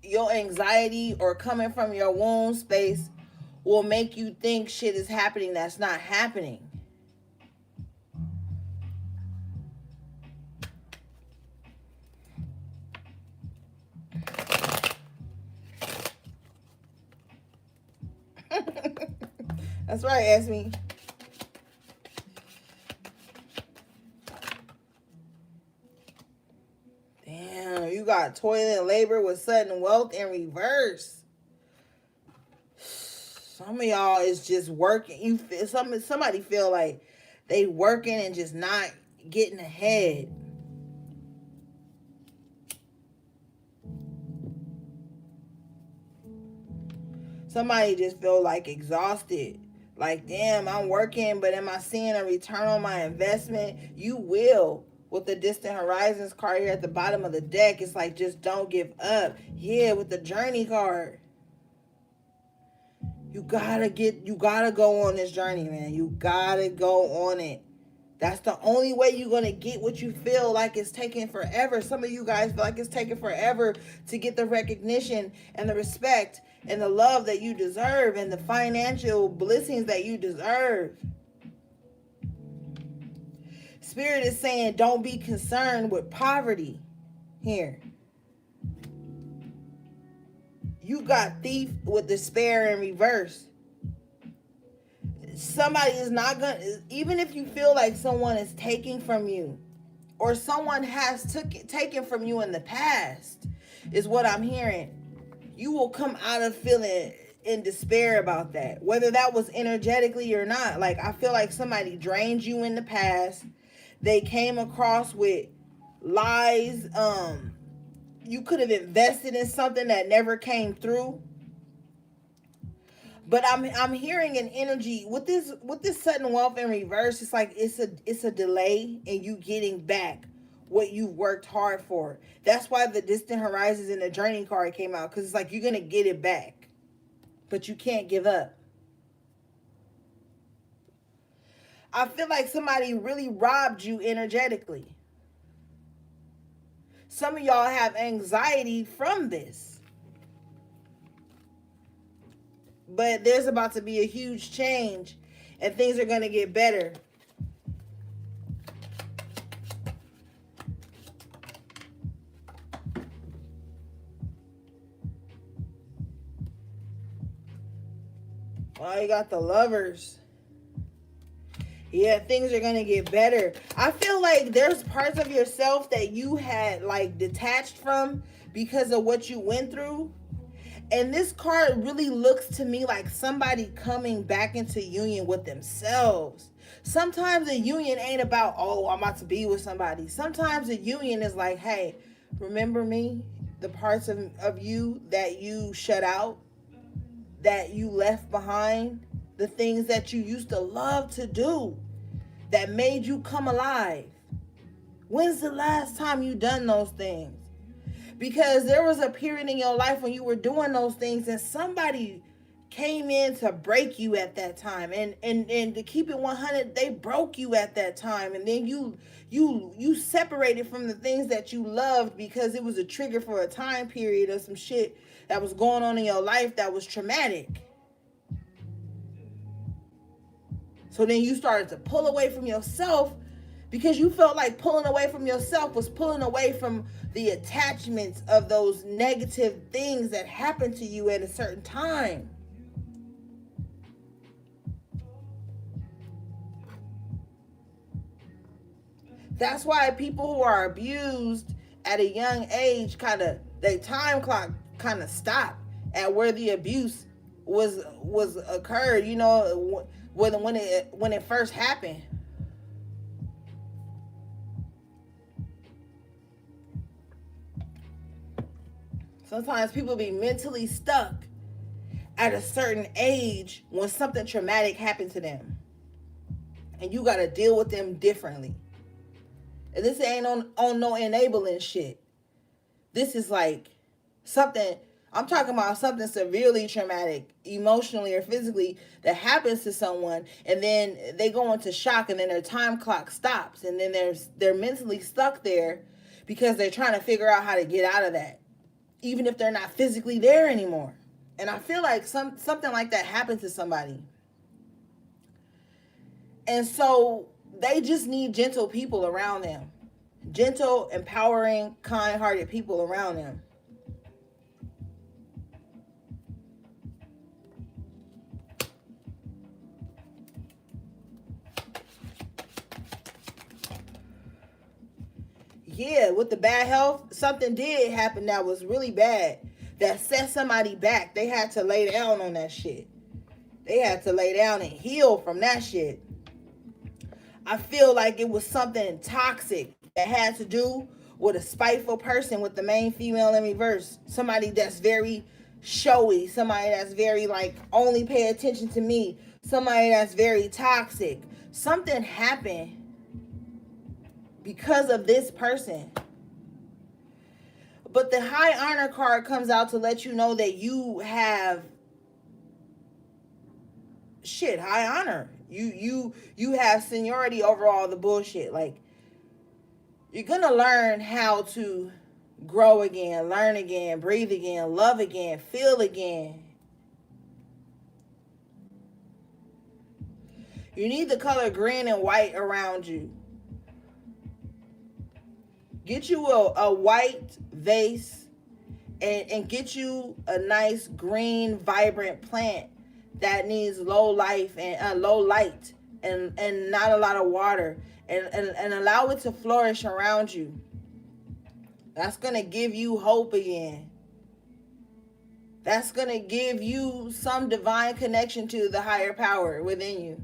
your anxiety or coming from your womb space will make you think shit is happening that's not happening. That's right, Esme. Damn, you got toilet labor with sudden wealth in reverse. Some of y'all is just working. You feel somebody feel like they working and just not getting ahead. Somebody just feel like exhausted. Like, damn, I'm working, but am I seeing a return on my investment? You will. With the distant horizons card here at the bottom of the deck, it's like, just don't give up. Yeah, with the journey card. You gotta go on this journey, man. You gotta go on it. That's the only way you're going to get what you feel like it's taking forever. Some of you guys feel like it's taking forever to get the recognition and the respect and the love that you deserve and the financial blessings that you deserve. Spirit is saying don't be concerned with poverty here. You got thief with despair in reverse. Somebody is not going to, even if you feel like someone is taking from you or someone has taken from you in the past, is what I'm hearing. You will come out of feeling in despair about that, whether that was energetically or not. Like, I feel like somebody drained you in the past. They came across with lies. You could have invested in something that never came through. But I'm hearing an energy with this sudden wealth in reverse. It's like it's a delay in you getting back what you worked hard for. That's why the distant horizons and the journey card came out, because it's like you're gonna get it back, but you can't give up. I feel like somebody really robbed you energetically. Some of y'all have anxiety from this. But there's about to be a huge change and things are going to get better. Oh, you got the Lovers. Yeah, things are going to get better. I feel like there's parts of yourself that you had like detached from because of what you went through. And this card really looks to me like somebody coming back into union with themselves. Sometimes a union ain't about, oh, I'm about to be with somebody. Sometimes a union is like, hey, remember me? The parts of you that you shut out, that you left behind, the things that you used to love to do, that made you come alive. When's the last time you done those things? Because there was a period in your life when you were doing those things and somebody came in to break you at that time. And to keep it 100, they broke you at that time. And then you separated from the things that you loved because it was a trigger for a time period or some shit that was going on in your life that was traumatic. So then you started to pull away from yourself because you felt like pulling away from yourself was pulling away from the attachments of those negative things that happened to you at a certain time. That's why people who are abused at a young age their time clock kind of stop at where the abuse was occurred, you know, when it first happened. Sometimes people be mentally stuck at a certain age when something traumatic happened to them. And you got to deal with them differently. And this ain't on no enabling shit. This is like something, I'm talking about something severely traumatic, emotionally or physically, that happens to someone, and then they go into shock, and then their time clock stops, and then they're mentally stuck there because they're trying to figure out how to get out of that, even if they're not physically there anymore. And I feel like something like that happened to somebody. And so they just need gentle people around them. Gentle, empowering, kind-hearted people around them. Yeah, with the bad health, something did happen that was really bad, that set somebody back. They had to lay down on that shit. They had to lay down and heal from that shit. I feel like it was something toxic that had to do with a spiteful person with the main female in reverse. Somebody that's very showy. Somebody that's very like, only pay attention to me. Somebody that's very toxic. Something happened because of this person. But the high honor card comes out to let you know that you have shit, high honor. You have seniority over all the bullshit. Like, you're gonna learn how to grow again, learn again, breathe again, love again, feel again. You need the color green and white around you. Get you a white vase, and get you a nice green vibrant plant that needs low life and low light and not a lot of water, and allow it to flourish around you. That's going to give you hope again. That's going to give you some divine connection to the higher power within you.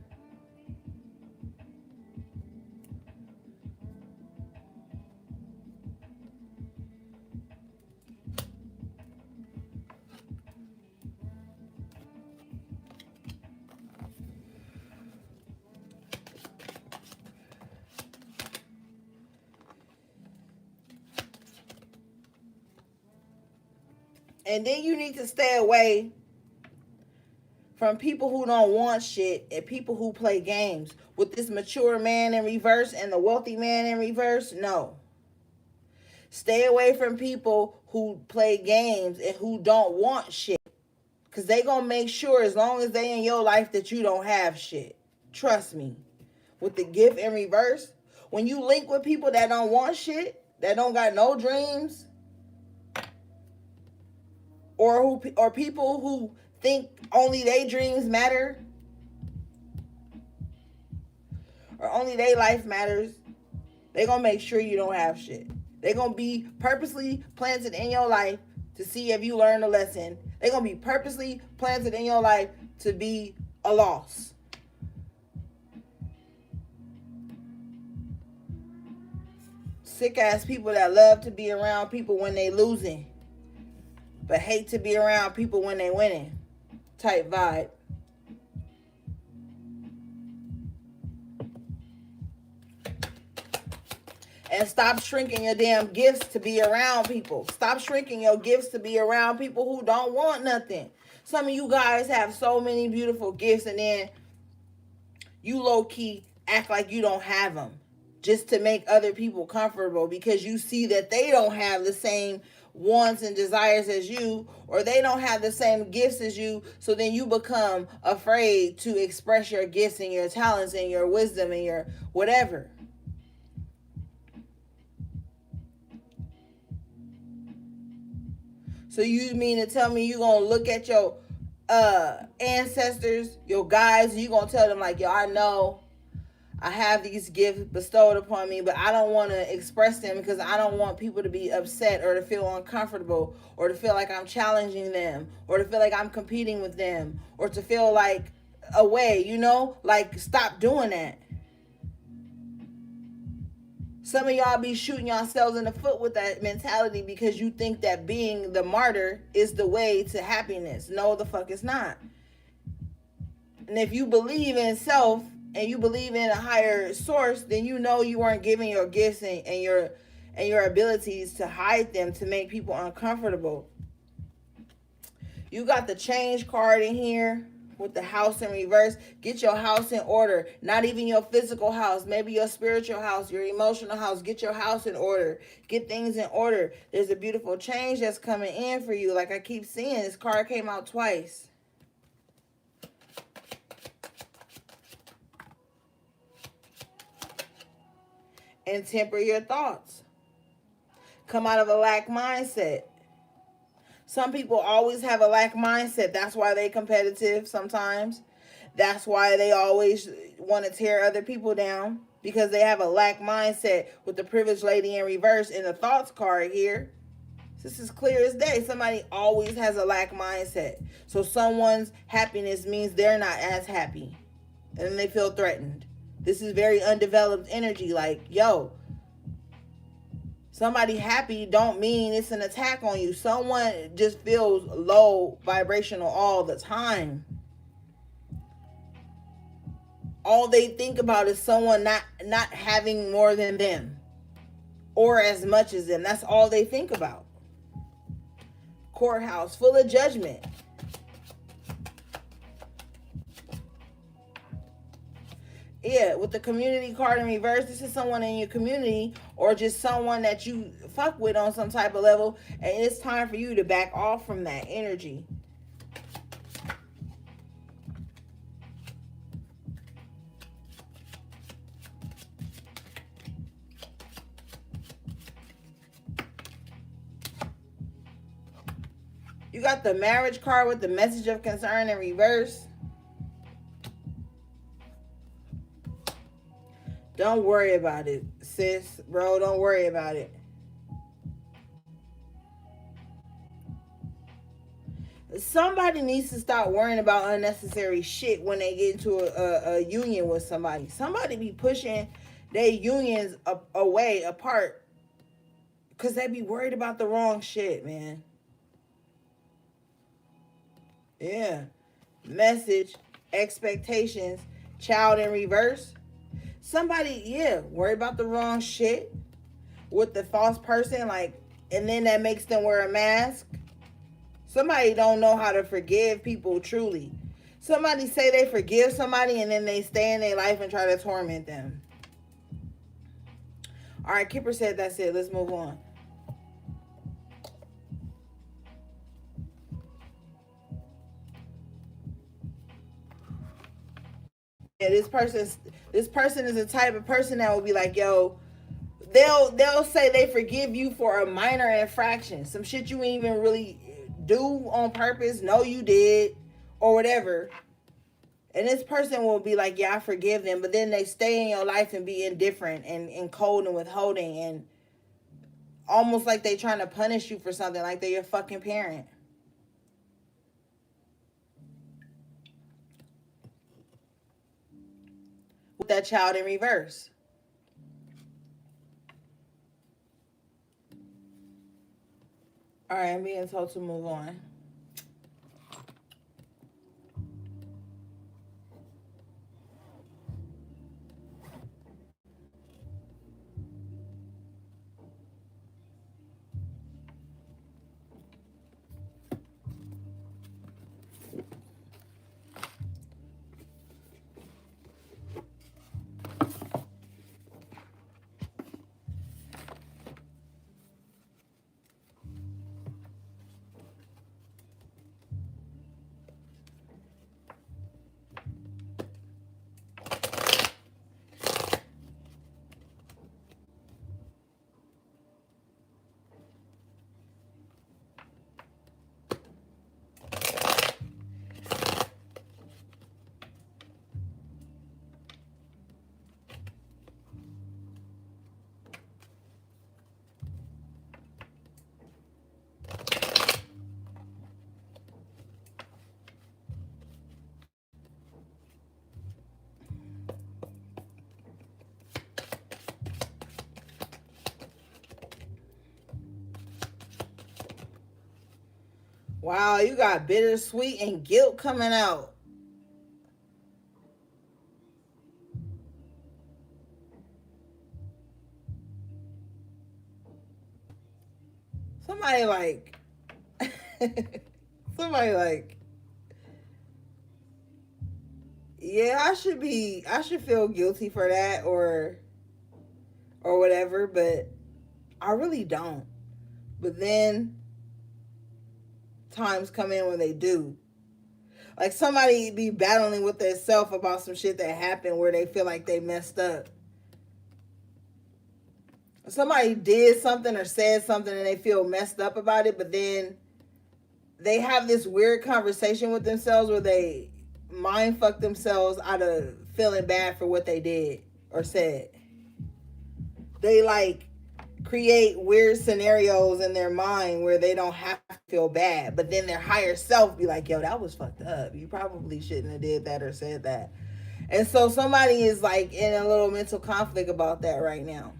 And then you need to stay away from people who don't want shit and people who play games. With this mature man in reverse and the wealthy man in reverse, no. Stay away from people who play games and who don't want shit. Because they going to make sure as long as they in your life that you don't have shit. Trust me. With the gift in reverse, when you link with people that don't want shit, that don't got no dreams, or people who think only their dreams matter, or only their life matters, they gonna make sure you don't have shit. They gonna be purposely planted in your life to see if you learn a lesson. They gonna be purposely planted in your life to be a loss. Sick ass people that love to be around people when they losing, but hate to be around people when they winning type vibe. And stop shrinking your damn gifts to be around people. Stop shrinking your gifts to be around people who don't want nothing. Some of you guys have so many beautiful gifts, and then you low-key act like you don't have them just to make other people comfortable, because you see that they don't have the same wants and desires as you, or they don't have the same gifts as you. So then you become afraid to express your gifts and your talents and your wisdom and your whatever. So you mean to tell me you gonna look at your ancestors, your guides, and you gonna tell them like, yo, I know I have these gifts bestowed upon me, but I don't want to express them because I don't want people to be upset or to feel uncomfortable or to feel like I'm challenging them or to feel like I'm competing with them or to feel like away, you know? Like, stop doing that. Some of y'all be shooting yourselves in the foot with that mentality because you think that being the martyr is the way to happiness. No, the fuck it's not. And if you believe in self and you believe in a higher source, then you know you aren't giving your gifts and your abilities to hide them to make people uncomfortable. You got the change card in here with the house in reverse. Get your house in order. Not even your physical house, maybe your spiritual house, your emotional house. Get your house in order. Get things in order. There's a beautiful change that's coming in for you. Like I keep seeing, this card came out twice. And temper your thoughts. Come out of a lack mindset. Some people always have a lack mindset. That's why they're competitive sometimes. That's why they always want to tear other people down, because they have a lack mindset. With the privileged lady in reverse in the thoughts card here, this is clear as day. Somebody always has a lack mindset. So someone's happiness means they're not as happy, and then they feel threatened. This is very undeveloped energy. Like, yo, somebody happy don't mean it's an attack on you. Someone just feels low vibrational all the time. All they think about is someone not having more than them or as much as them. That's all they think about. Courthouse full of judgment. Yeah, with the community card in reverse, this is someone in your community or just someone that you fuck with on some type of level, and it's time for you to back off from that energy. You got the marriage card with the message of concern in reverse. Don't worry about it, sis, bro. Don't worry about it. Somebody needs to stop worrying about unnecessary shit when they get into a union with somebody. Somebody be pushing their unions away, apart, because they be worried about the wrong shit, man. Yeah. Message, expectations, child in reverse. Somebody, yeah, worry about the wrong shit with the false person, like, and then that makes them wear a mask. Somebody don't know how to forgive people truly. Somebody say they forgive somebody and then they stay in their life and try to torment them. All right, Kipper said that's it. Let's move on. Yeah, this person is the type of person that will be like, yo, they'll say they forgive you for a minor infraction, some shit you ain't even really do on purpose, know you did, or whatever. And this person will be like, yeah, I forgive them, but then they stay in your life and be indifferent and cold and withholding, and almost like they trying to punish you for something, like they're your fucking parent. With that child in reverse. All right, I'm being told to move on. Wow, you got bittersweet and guilt coming out. Somebody like, somebody like, yeah, I should feel guilty for that, or whatever, but I really don't. But then times come in when they do. Like somebody be battling with themselves about some shit that happened where they feel like they messed up. Somebody did something or said something and they feel messed up about it, but then they have this weird conversation with themselves where they mind fuck themselves out of feeling bad for what they did or said. They like create weird scenarios in their mind where they don't have to feel bad, but then their higher self be like, yo, that was fucked up, you probably shouldn't have did that or said that. And so somebody is like in a little mental conflict about that right now.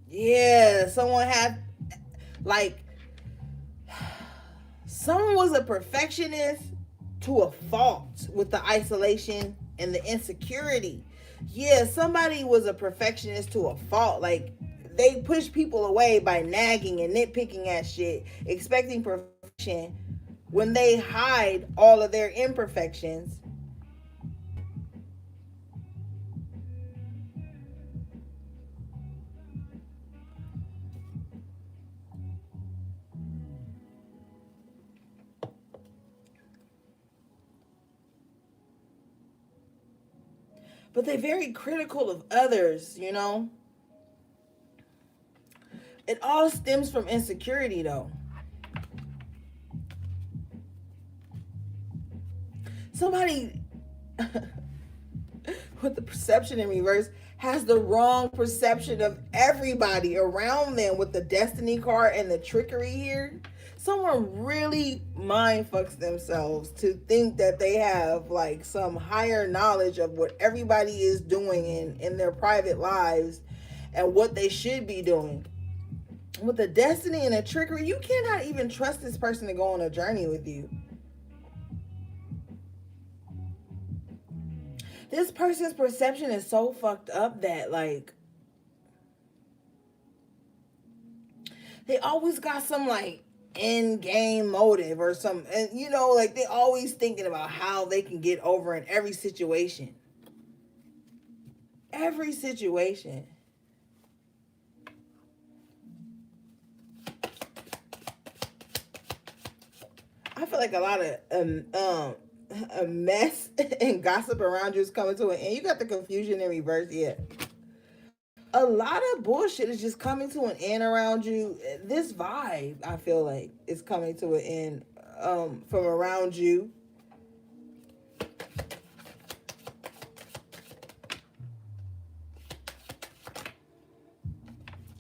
Yeah, someone had like someone was a perfectionist to a fault with the isolation and the insecurity. Yeah, somebody was a perfectionist to a fault. Like they push people away by nagging and nitpicking at shit, expecting perfection when they hide all of their imperfections. But they're very critical of others, you know? It all stems from insecurity, though. Somebody with the perception in reverse has the wrong perception of everybody around them with the destiny card and the trickery here. Someone really mind fucks themselves to think that they have like some higher knowledge of what everybody is doing in their private lives and what they should be doing. With the destiny and the trickery, you cannot even trust this person to go on a journey with you. This person's perception is so fucked up that like they always got some like end game motive or some, and you know, like they always thinking about how they can get over in every situation. Every situation. I feel like a lot of a mess and gossip around you is coming to an end. You got the confusion in reverse, yeah. A lot of bullshit is just coming to an end around you. This vibe, I feel like, is coming to an end from around you.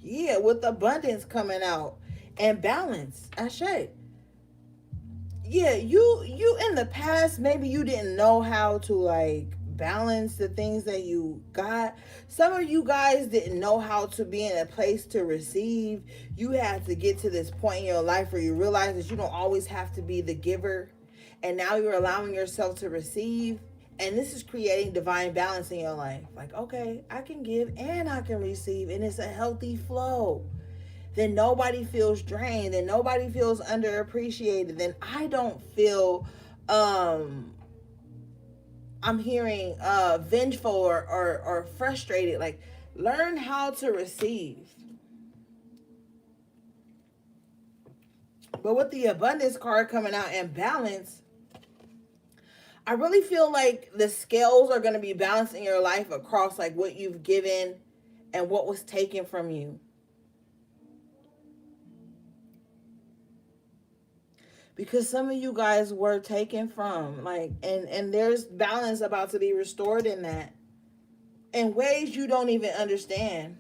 Yeah, with abundance coming out and balance. Ashe. Yeah, you in the past, maybe you didn't know how to like balance the things that you got. Some of you guys didn't know how to be in a place to receive. You had to get to this point in your life where you realize that you don't always have to be the giver, and now you're allowing yourself to receive, and this is creating divine balance in your life. Like, okay, I can give and I can receive, and it's a healthy flow. Then nobody feels drained, then nobody feels underappreciated, then I don't feel I'm hearing vengeful or frustrated. Like, learn how to receive. But with the abundance card coming out and balance, I really feel like the scales are going to be balanced in your life across like what you've given and what was taken from you. Because some of you guys were taken from, like, and there's balance about to be restored in that in ways you don't even understand.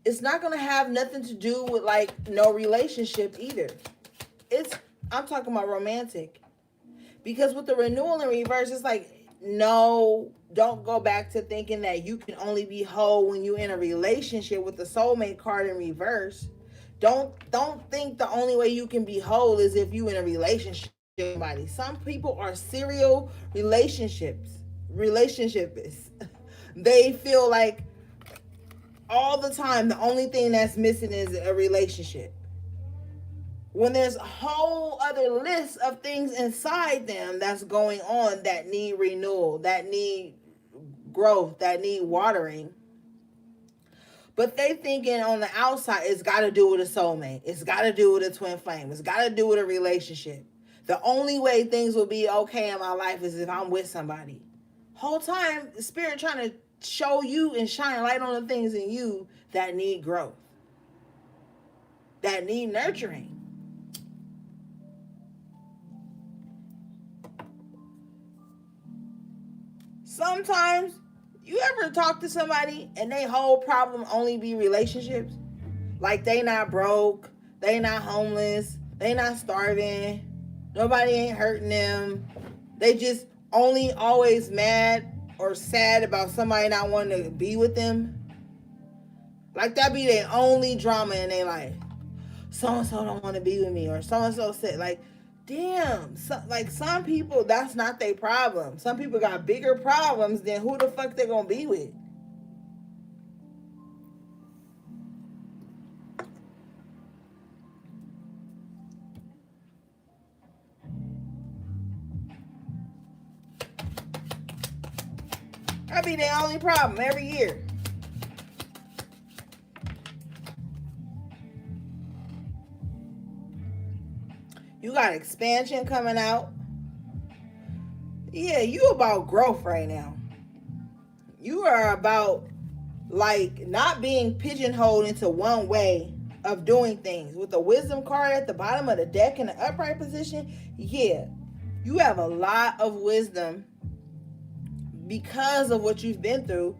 It's not going to have nothing to do with like no relationship either. I'm talking about romantic. Because with the renewal in reverse, it's like, no, don't go back to thinking that you can only be whole when you're in a relationship with the soulmate card in reverse. Don't think the only way you can be whole is if you in a relationship with somebody. Some people are serial relationships. They feel like all the time the only thing that's missing is a relationship. When there's a whole other list of things inside them that's going on that need renewal, that need growth, that need watering. But they thinking on the outside, it's got to do with a soulmate. It's got to do with a twin flame. It's got to do with a relationship. The only way things will be okay in my life is if I'm with somebody. Whole time, the spirit trying to show you and shine light on the things in you that need growth, that need nurturing. Sometimes, you ever talk to somebody and they whole problem only be relationships? Like they not broke, they not homeless, they not starving, nobody ain't hurting them. They just only always mad or sad about somebody not wanting to be with them. Like that be their only drama in their life. So-and-so don't want to be with me, or so-and-so said, like, damn, like some people, that's not their problem. Some people got bigger problems than who the fuck they gonna be with. That'd be the only problem every year. You got expansion coming out. Yeah, you about growth right now. You are about like not being pigeonholed into one way of doing things. With the wisdom card at the bottom of the deck in the upright position, yeah, you have a lot of wisdom because of what you've been through.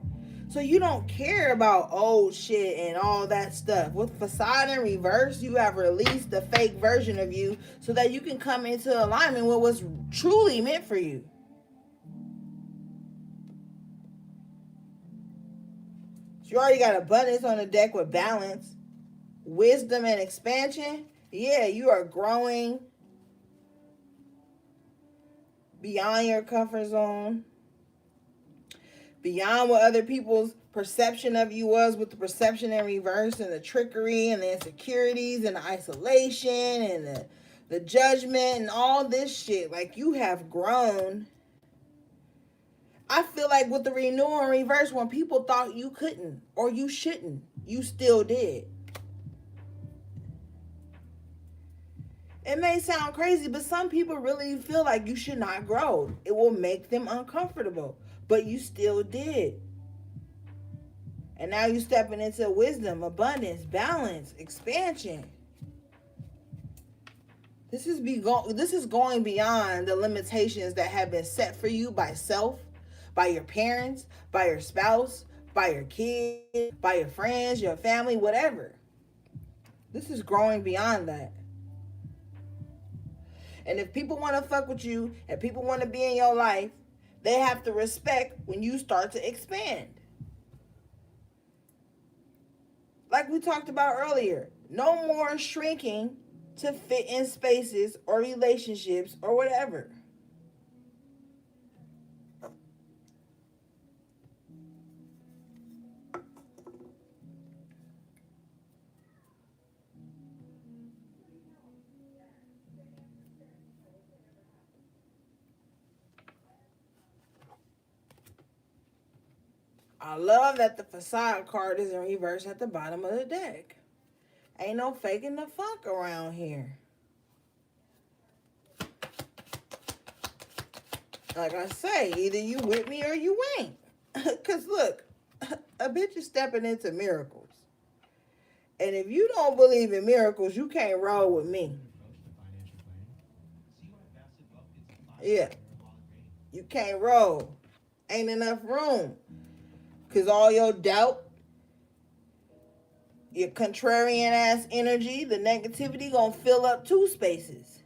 So you don't care about old shit and all that stuff. With facade in reverse, you have released the fake version of you so that you can come into alignment with what's truly meant for you. So you already got abundance on the deck with balance, wisdom, and expansion. Yeah, you are growing beyond your comfort zone, beyond what other people's perception of you was, with the perception in reverse and the trickery and the insecurities and the isolation and the judgment and all this shit. Like, you have grown. I feel like with the renewal in reverse, when people thought you couldn't or you shouldn't, you still did. It may sound crazy, but some people really feel like you should not grow. It will make them uncomfortable, but you still did. And now you're stepping into wisdom, abundance, balance, expansion. This is going beyond the limitations that have been set for you by self, by your parents, by your spouse, by your kids, by your friends, your family, whatever. This is growing beyond that. And if people want to fuck with you and people want to be in your life, they have to respect when you start to expand. Like we talked about earlier, no more shrinking to fit in spaces or relationships or whatever. I love that the facade card is in reverse at the bottom of the deck. Ain't no faking the funk around here. Like I say, either you with me or you ain't. Because look, a bitch is stepping into miracles. And if you don't believe in miracles, you can't roll with me. Yeah, you can't roll. Ain't enough room. Because all your doubt, your contrarian ass energy, the negativity gonna fill up two spaces.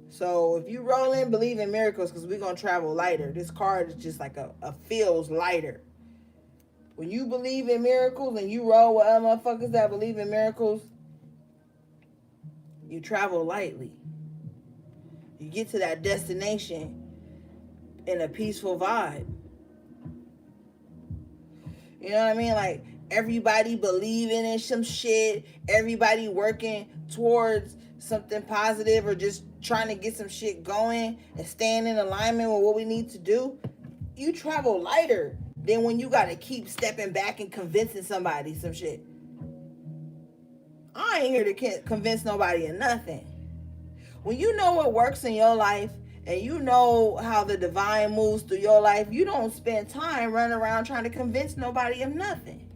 So if you roll in, believe in miracles, because we're gonna travel lighter. This card is just like a feels lighter. When you believe in miracles and you roll with other motherfuckers that believe in miracles, you travel lightly. You get to that destination in a peaceful vibe. You know what I mean? Like, everybody believing in some shit, everybody working towards something positive or just trying to get some shit going and staying in alignment with what we need to do. You travel lighter than when you got to keep stepping back and convincing somebody some shit. I ain't here to convince nobody of nothing. When you know what works in your life and you know how the divine moves through your life, you don't spend time running around trying to convince nobody of nothing.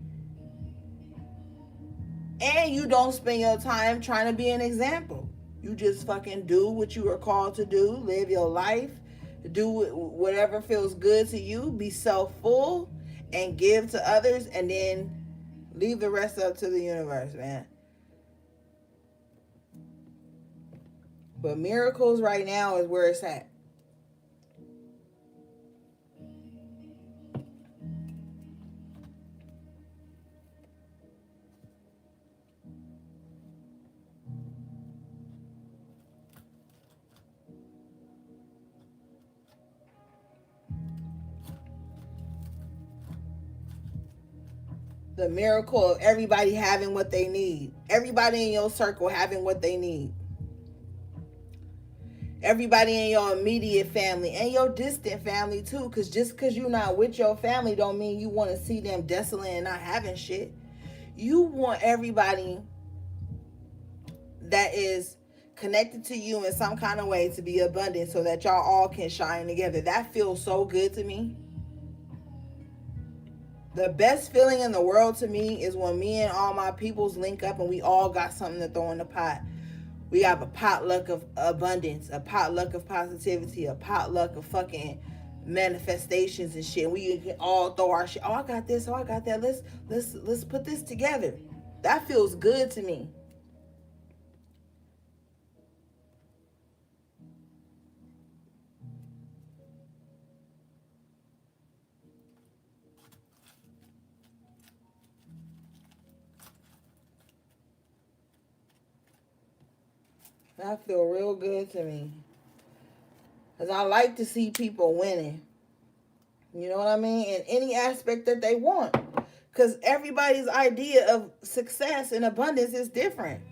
And you don't spend your time trying to be an example. You just fucking do what you are called to do, live your life, do whatever feels good to you, be self-full, and give to others, and then leave the rest up to the universe, man. But miracles right now is where it's at. The miracle of everybody having what they need. Everybody in your circle having what they need. Everybody in your immediate family and your distant family too, because just because you're not with your family don't mean you want to see them desolate and not having shit. You want everybody that is connected to you in some kind of way to be abundant so that y'all all can shine together. That feels so good to me. The best feeling in the world to me is when me and all my peoples link up and we all got something to throw in the pot. We have a potluck of abundance, a potluck of positivity, a potluck of fucking manifestations and shit. We can all throw our shit. Oh, I got this. Oh, I got that. Let's put this together. That feels good to me. That feel real good to me. Cause I like to see people winning. You know what I mean? In any aspect that they want. Cause everybody's idea of success and abundance is different.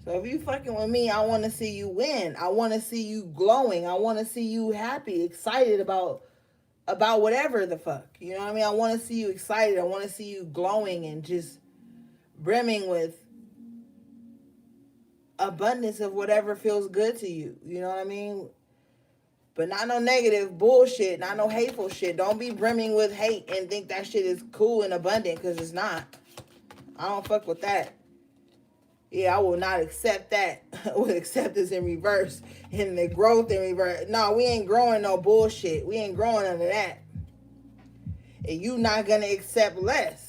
So if you fucking with me, I want to see you win. I want to see you glowing. I want to see you happy, excited about whatever the fuck. You know what I mean? I want to see you excited. I want to see you glowing and just brimming with abundance of whatever feels good to you. You know what I mean? But not no negative bullshit, not no hateful shit. Don't be brimming with hate and think that shit is cool and abundant, because it's not. I don't fuck with that. Yeah, I will not accept that. With acceptance in reverse and the growth in reverse. No, we ain't growing no bullshit. We ain't growing none of that. And you not gonna accept less.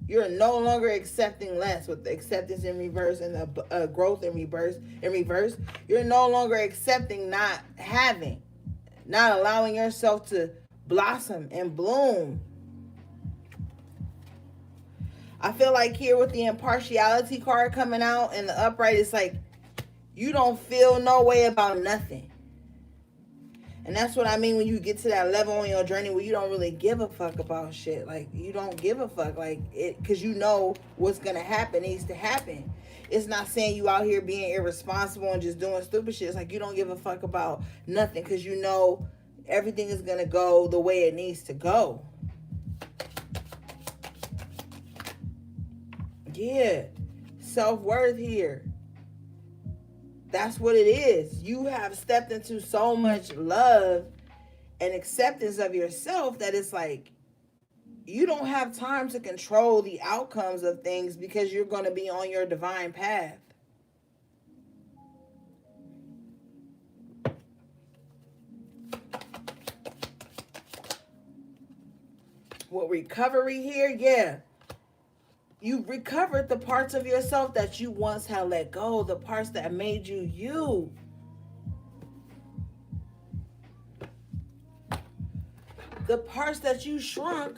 You're no longer accepting less with the acceptance in reverse and the growth in reverse. You're no longer accepting not having, not allowing yourself to blossom and bloom. I feel like here with the impartiality card coming out and the upright, it's like you don't feel no way about nothing. And that's what I mean when you get to that level on your journey where you don't really give a fuck about shit. Like, you don't give a fuck. Like, it, because you know what's going to happen needs to happen. It's not saying you out here being irresponsible and just doing stupid shit. It's like you don't give a fuck about nothing because you know everything is going to go the way it needs to go. Yeah. Self-worth here. That's what it is. You have stepped into so much love and acceptance of yourself that it's like you don't have time to control the outcomes of things because you're going to be on your divine path. What recovery here? Yeah. You recovered the parts of yourself that you once had let go, the parts that made you you. The parts that you shrunk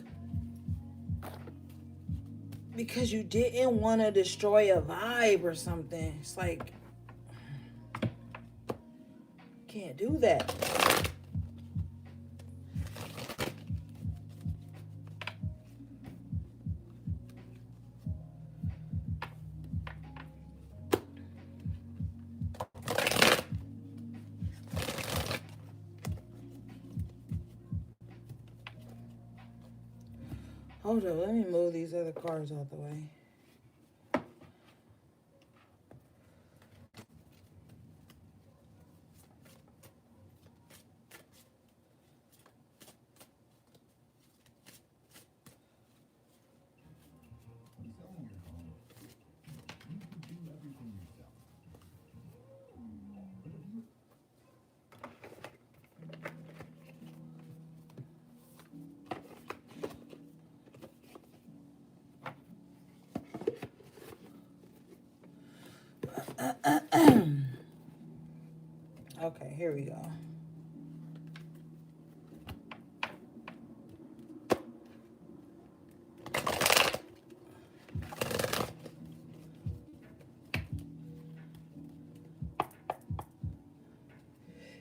because you didn't want to destroy a vibe or something. It's like, can't do that. Hold on, let me move these other cards out the way. Okay, here we go.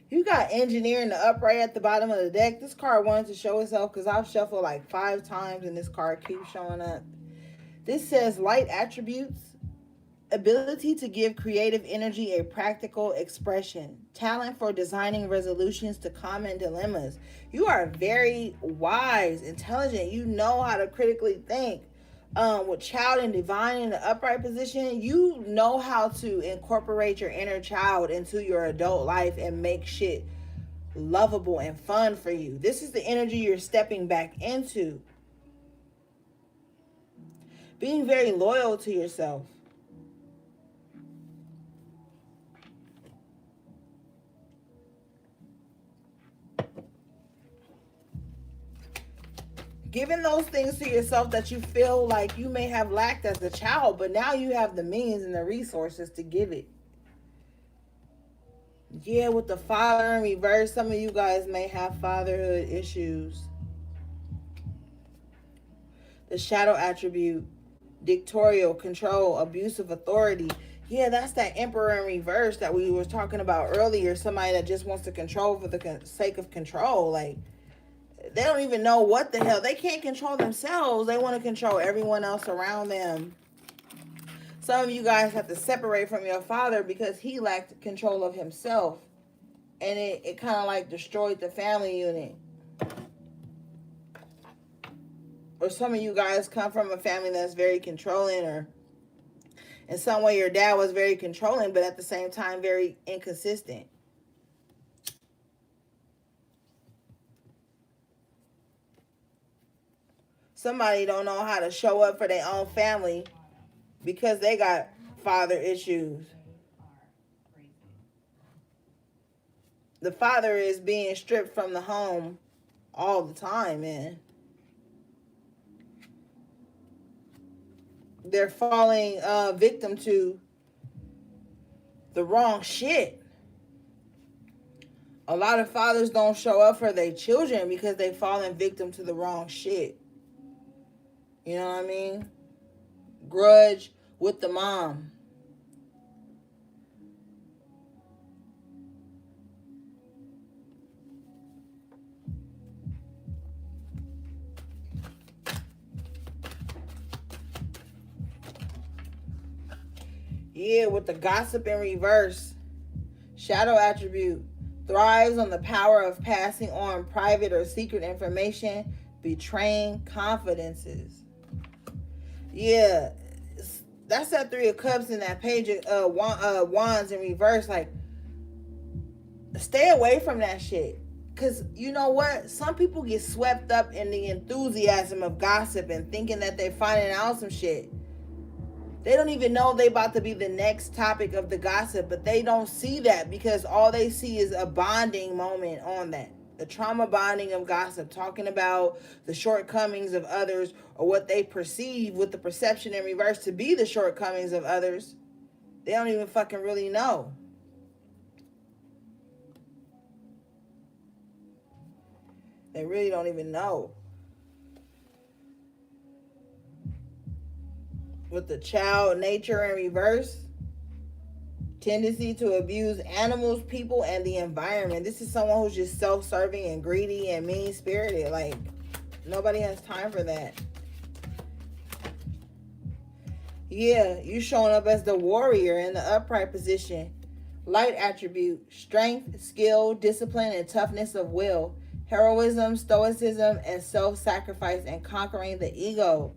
You got engineer in the upright at the bottom of the deck. This card wanted to show itself because I've shuffled like 5 times and this card keeps showing up. This says light attributes. ability to give creative energy a practical expression, talent for designing resolutions to common dilemmas. You are very wise, intelligent. You know how to critically think. With child and divine in the upright position, you know how to incorporate your inner child into your adult life and make shit lovable and fun for you. This is the energy you're stepping back into. Being very loyal to yourself. Giving those things to yourself that you feel like you may have lacked as a child, but now you have the means and the resources to give it. Yeah, with the father in reverse, some of you guys may have fatherhood issues. The shadow attribute, dictatorial, control, abusive authority. Yeah, that's that emperor in reverse that we were talking about earlier. Somebody that just wants to control for the sake of control. Like, they don't even know what the hell. They can't control themselves. They want to control everyone else around them. Some of you guys have to separate from your father because he lacked control of himself. And it kind of like destroyed the family unit. Or some of you guys come from a family that's very controlling, or in some way your dad was very controlling, but at the same time very inconsistent. Somebody don't know how to show up for their own family because they got father issues. The father is being stripped from the home all the time, man. They're falling victim to the wrong shit. A lot of fathers don't show up for their children because they've fallen victim to the wrong shit. You know what I mean? Grudge with the mom. Yeah, with the gossip in reverse. Shadow attribute. Thrives on the power of passing on private or secret information, betraying confidences. Yeah, that's that Three of Cups in that page of Wands in reverse. Like, stay away from that shit. Because you know what? Some people get swept up in the enthusiasm of gossip and thinking that they're finding out some shit. They don't even know they about to be the next topic of the gossip, but they don't see that because all they see is a bonding moment on that. The trauma bonding of gossip, talking about the shortcomings of others or what they perceive with the perception in reverse to be the shortcomings of others. They don't even fucking really know. They really don't even know. With the child nature in reverse, tendency to abuse animals, people, and the environment. This is someone who's just self-serving and greedy and mean-spirited. Like, nobody has time for that. Yeah, you showing up as the warrior in the upright position. Light attribute, strength, skill, discipline, and toughness of will. Heroism, stoicism, and self-sacrifice, and conquering the ego.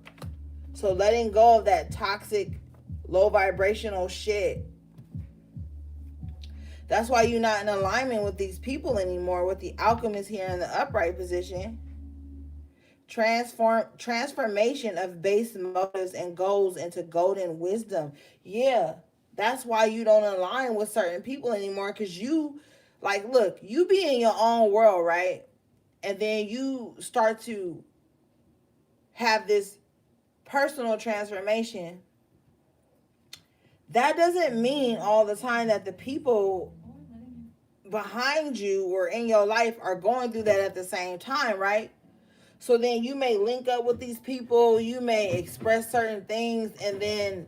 So letting go of that toxic, low vibrational shit. That's why you're not in alignment with these people anymore, with the alchemist here in the upright position. Transformation of base motives and goals into golden wisdom. Yeah, that's why you don't align with certain people anymore, because you, like, look, you be in your own world, right? And then you start to have this personal transformation. That doesn't mean all the time that the people behind you or in your life are going through that at the same time, right? So then you may link up with these people, you may express certain things, and then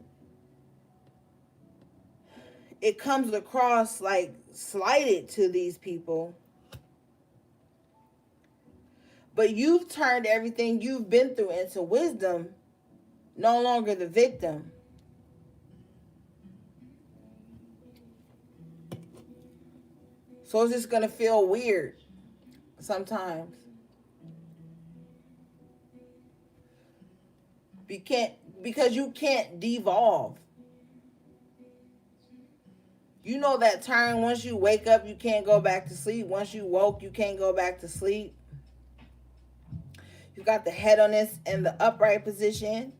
it comes across like slighted to these people. But you've turned everything you've been through into wisdom, no longer the victim. So it's just going to feel weird sometimes. You can't, because you can't devolve. You know that term, once you wake up, you can't go back to sleep. Once you woke, you can't go back to sleep. You got the head on this in the upright position.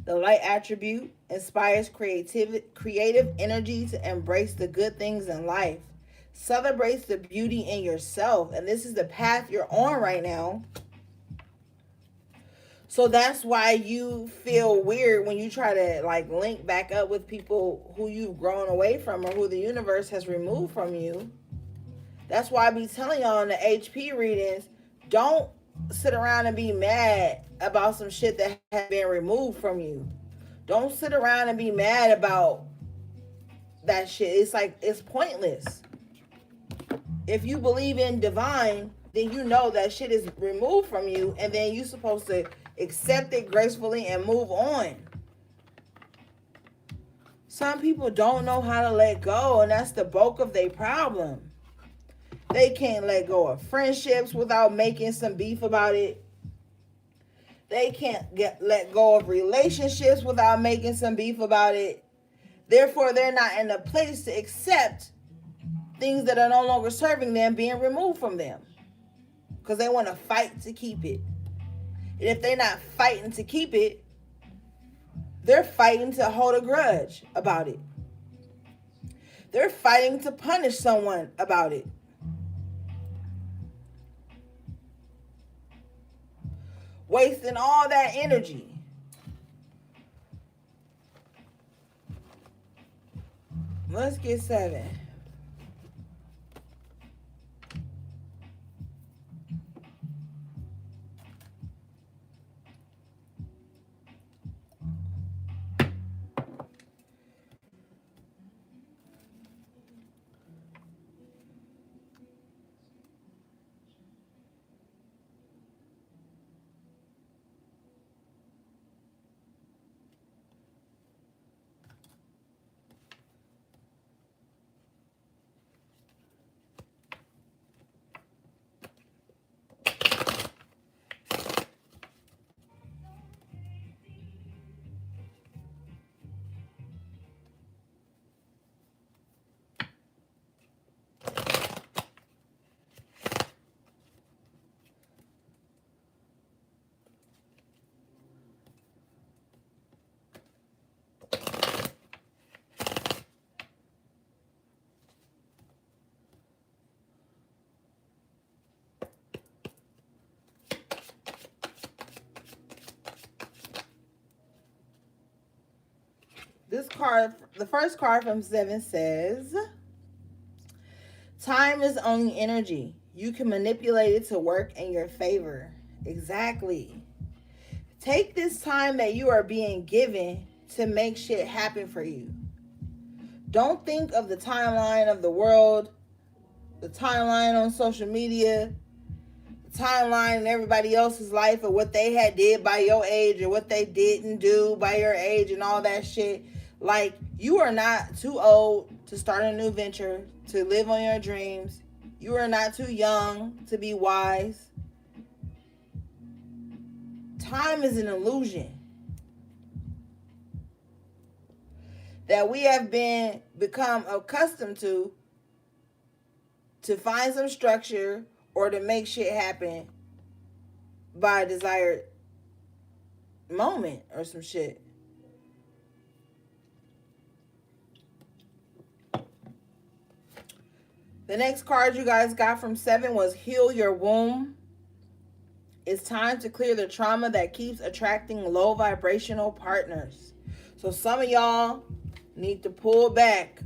The light attribute inspires creative energy to embrace the good things in life. Celebrates the beauty in yourself. And this is the path you're on right now. So that's why you feel weird when you try to like link back up with people who you've grown away from or who the universe has removed from you. That's why I be telling y'all in the HP readings, don't sit around and be mad about some shit that has been removed from you. Don't sit around and be mad about that shit. It's like, it's pointless. If you believe in divine, then you know that shit is removed from you, and then you're supposed to accept it gracefully and move on. Some people don't know how to let go, and that's the bulk of their problem. They can't let go of friendships without making some beef about it. They can't let go of relationships without making some beef about it. Therefore, they're not in a place to accept things that are no longer serving them being removed from them, because they want to fight to keep it. And if they're not fighting to keep it, they're fighting to hold a grudge about it. They're fighting to punish someone about it. Wasting all that energy. Let's get 7. This card, the first card from 7 says, time is only energy. You can manipulate it to work in your favor. Exactly. Take this time that you are being given to make shit happen for you. Don't think of the timeline of the world, the timeline on social media, the timeline in everybody else's life of what they had did by your age or what they didn't do by your age and all that shit. Like, you are not too old to start a new venture, to live on your dreams. You are not too young to be wise. Time is an illusion that we have become accustomed to find some structure or to make shit happen by a desired moment or some shit. The next card you guys got from 7 was Heal Your Womb. It's time to clear the trauma that keeps attracting low vibrational partners. So some of y'all need to pull back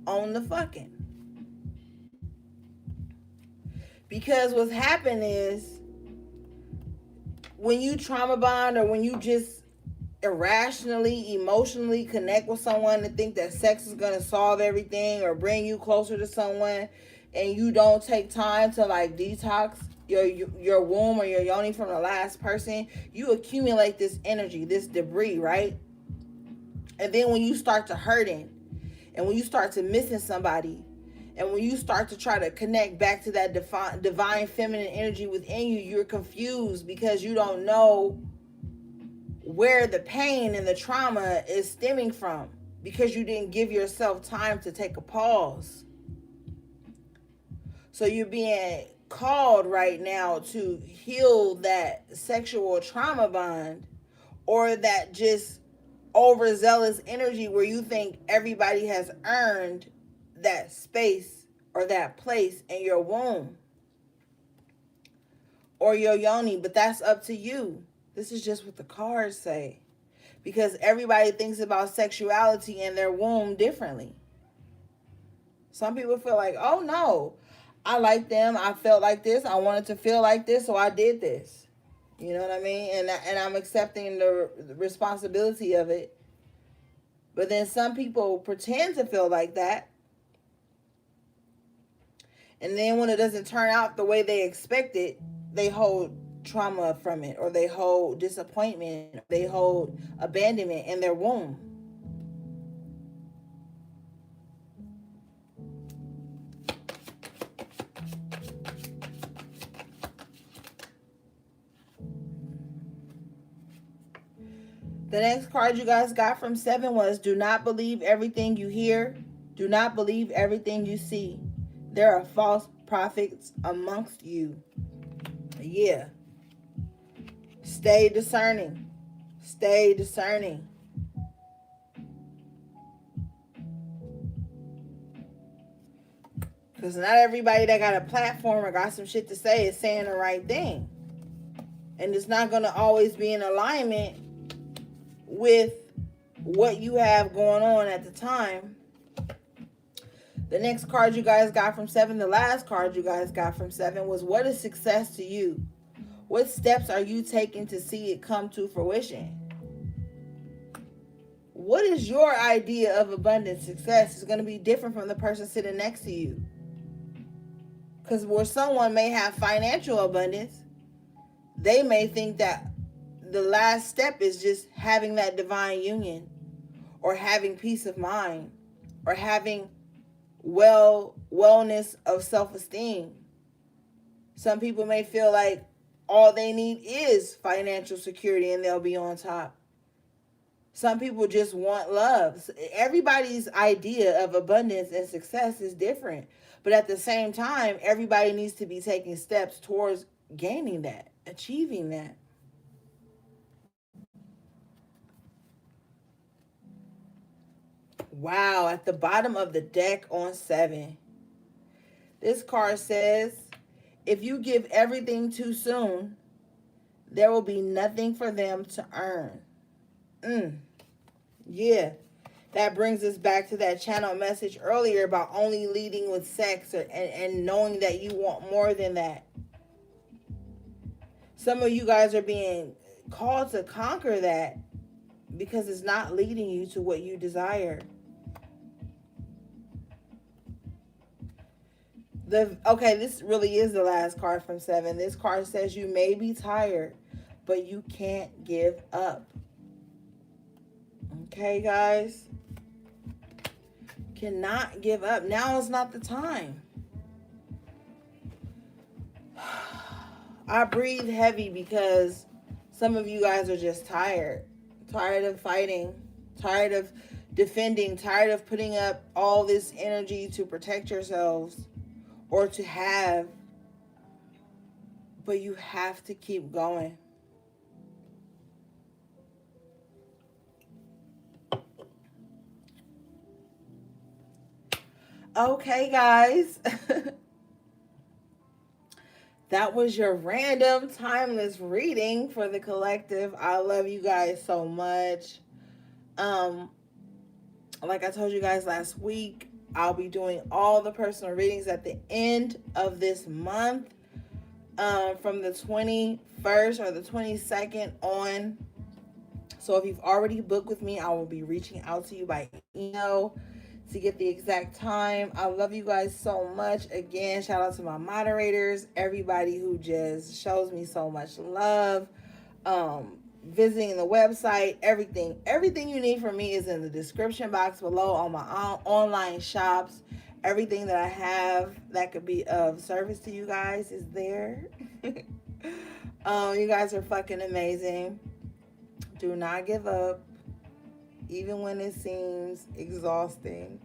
on the fucking. Because what's happened is, when you trauma bond or when you just irrationally, emotionally connect with someone to think that sex is going to solve everything or bring you closer to someone, and you don't take time to like detox your womb or your yoni from the last person, you accumulate this energy, this debris, right? And then when you start to hurting and when you start to missing somebody And when you start to try to connect back to that divine feminine energy within you, you're confused because you don't know where the pain and the trauma is stemming from, because you didn't give yourself time to take a pause. So you're being called right now to heal that sexual trauma bond, or that just overzealous energy where you think everybody has earned that space or that place in your womb or your yoni. But that's up to you. This is just what the cards say, because everybody thinks about sexuality in their womb differently. Some people feel like, oh no, I like them, I felt like this, I wanted to feel like this, so I did this. You know what I mean? And I'm accepting the responsibility of it. But then some people pretend to feel like that, and then when it doesn't turn out the way they expected, they hold trauma from it, or they hold disappointment, they hold abandonment in their womb. The next card you guys got from 7 was, do not believe everything you hear. Do not believe everything you see. There are false prophets amongst you. Yeah. Stay discerning. Stay discerning. Because not everybody that got a platform or got some shit to say is saying the right thing. And it's not going to always be in alignment with what you have going on at the time. The next card you guys got from 7, the last card you guys got from 7, was, what is success to you? What steps are you taking to see it come to fruition? What is your idea of abundant success? Is going to be different from the person sitting next to you. Because where someone may have financial abundance, they may think that the last step is just having that divine union, or having peace of mind, or having wellness of self-esteem. Some people may feel like all they need is financial security and they'll be on top. Some people just want love. Everybody's idea of abundance and success is different. But at the same time, everybody needs to be taking steps towards gaining that, achieving that. Wow, at the bottom of the deck on 7, this card says, if you give everything too soon, there will be nothing for them to earn. Yeah, that brings us back to that channel message earlier about only leading with sex, and knowing that you want more than that. Some of you guys are being called to conquer that because it's not leading you to what you desire. Okay, this really is the last card from 7. This card says, you may be tired, but you can't give up. Okay, guys? Cannot give up. Now is not the time. I breathe heavy because some of you guys are just tired. Tired of fighting. Tired of defending. Tired of putting up all this energy to protect yourselves or to have. But you have to keep going. Okay, guys. That was your random timeless reading for the collective. I love you guys so much. Like I told you guys last week, I'll be doing all the personal readings at the end of this month, from the 21st or the 22nd on. So if you've already booked with me, I will be reaching out to you by email to get the exact time. I love you guys so much. Again, shout out to my moderators, everybody who just shows me so much love, visiting the website, everything you need from me is in the description box below on my online shops. Everything that I have that could be of service to you guys is there. You guys are fucking amazing. Do not give up, even when it seems exhausting.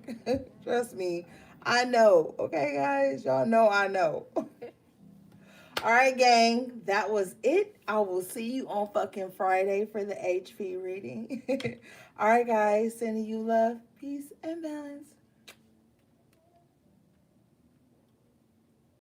Trust me, I know. Okay, guys, y'all know I know. All right, gang, that was it. I will see you on fucking Friday for the HP reading. All right, guys, sending you love, peace, and balance.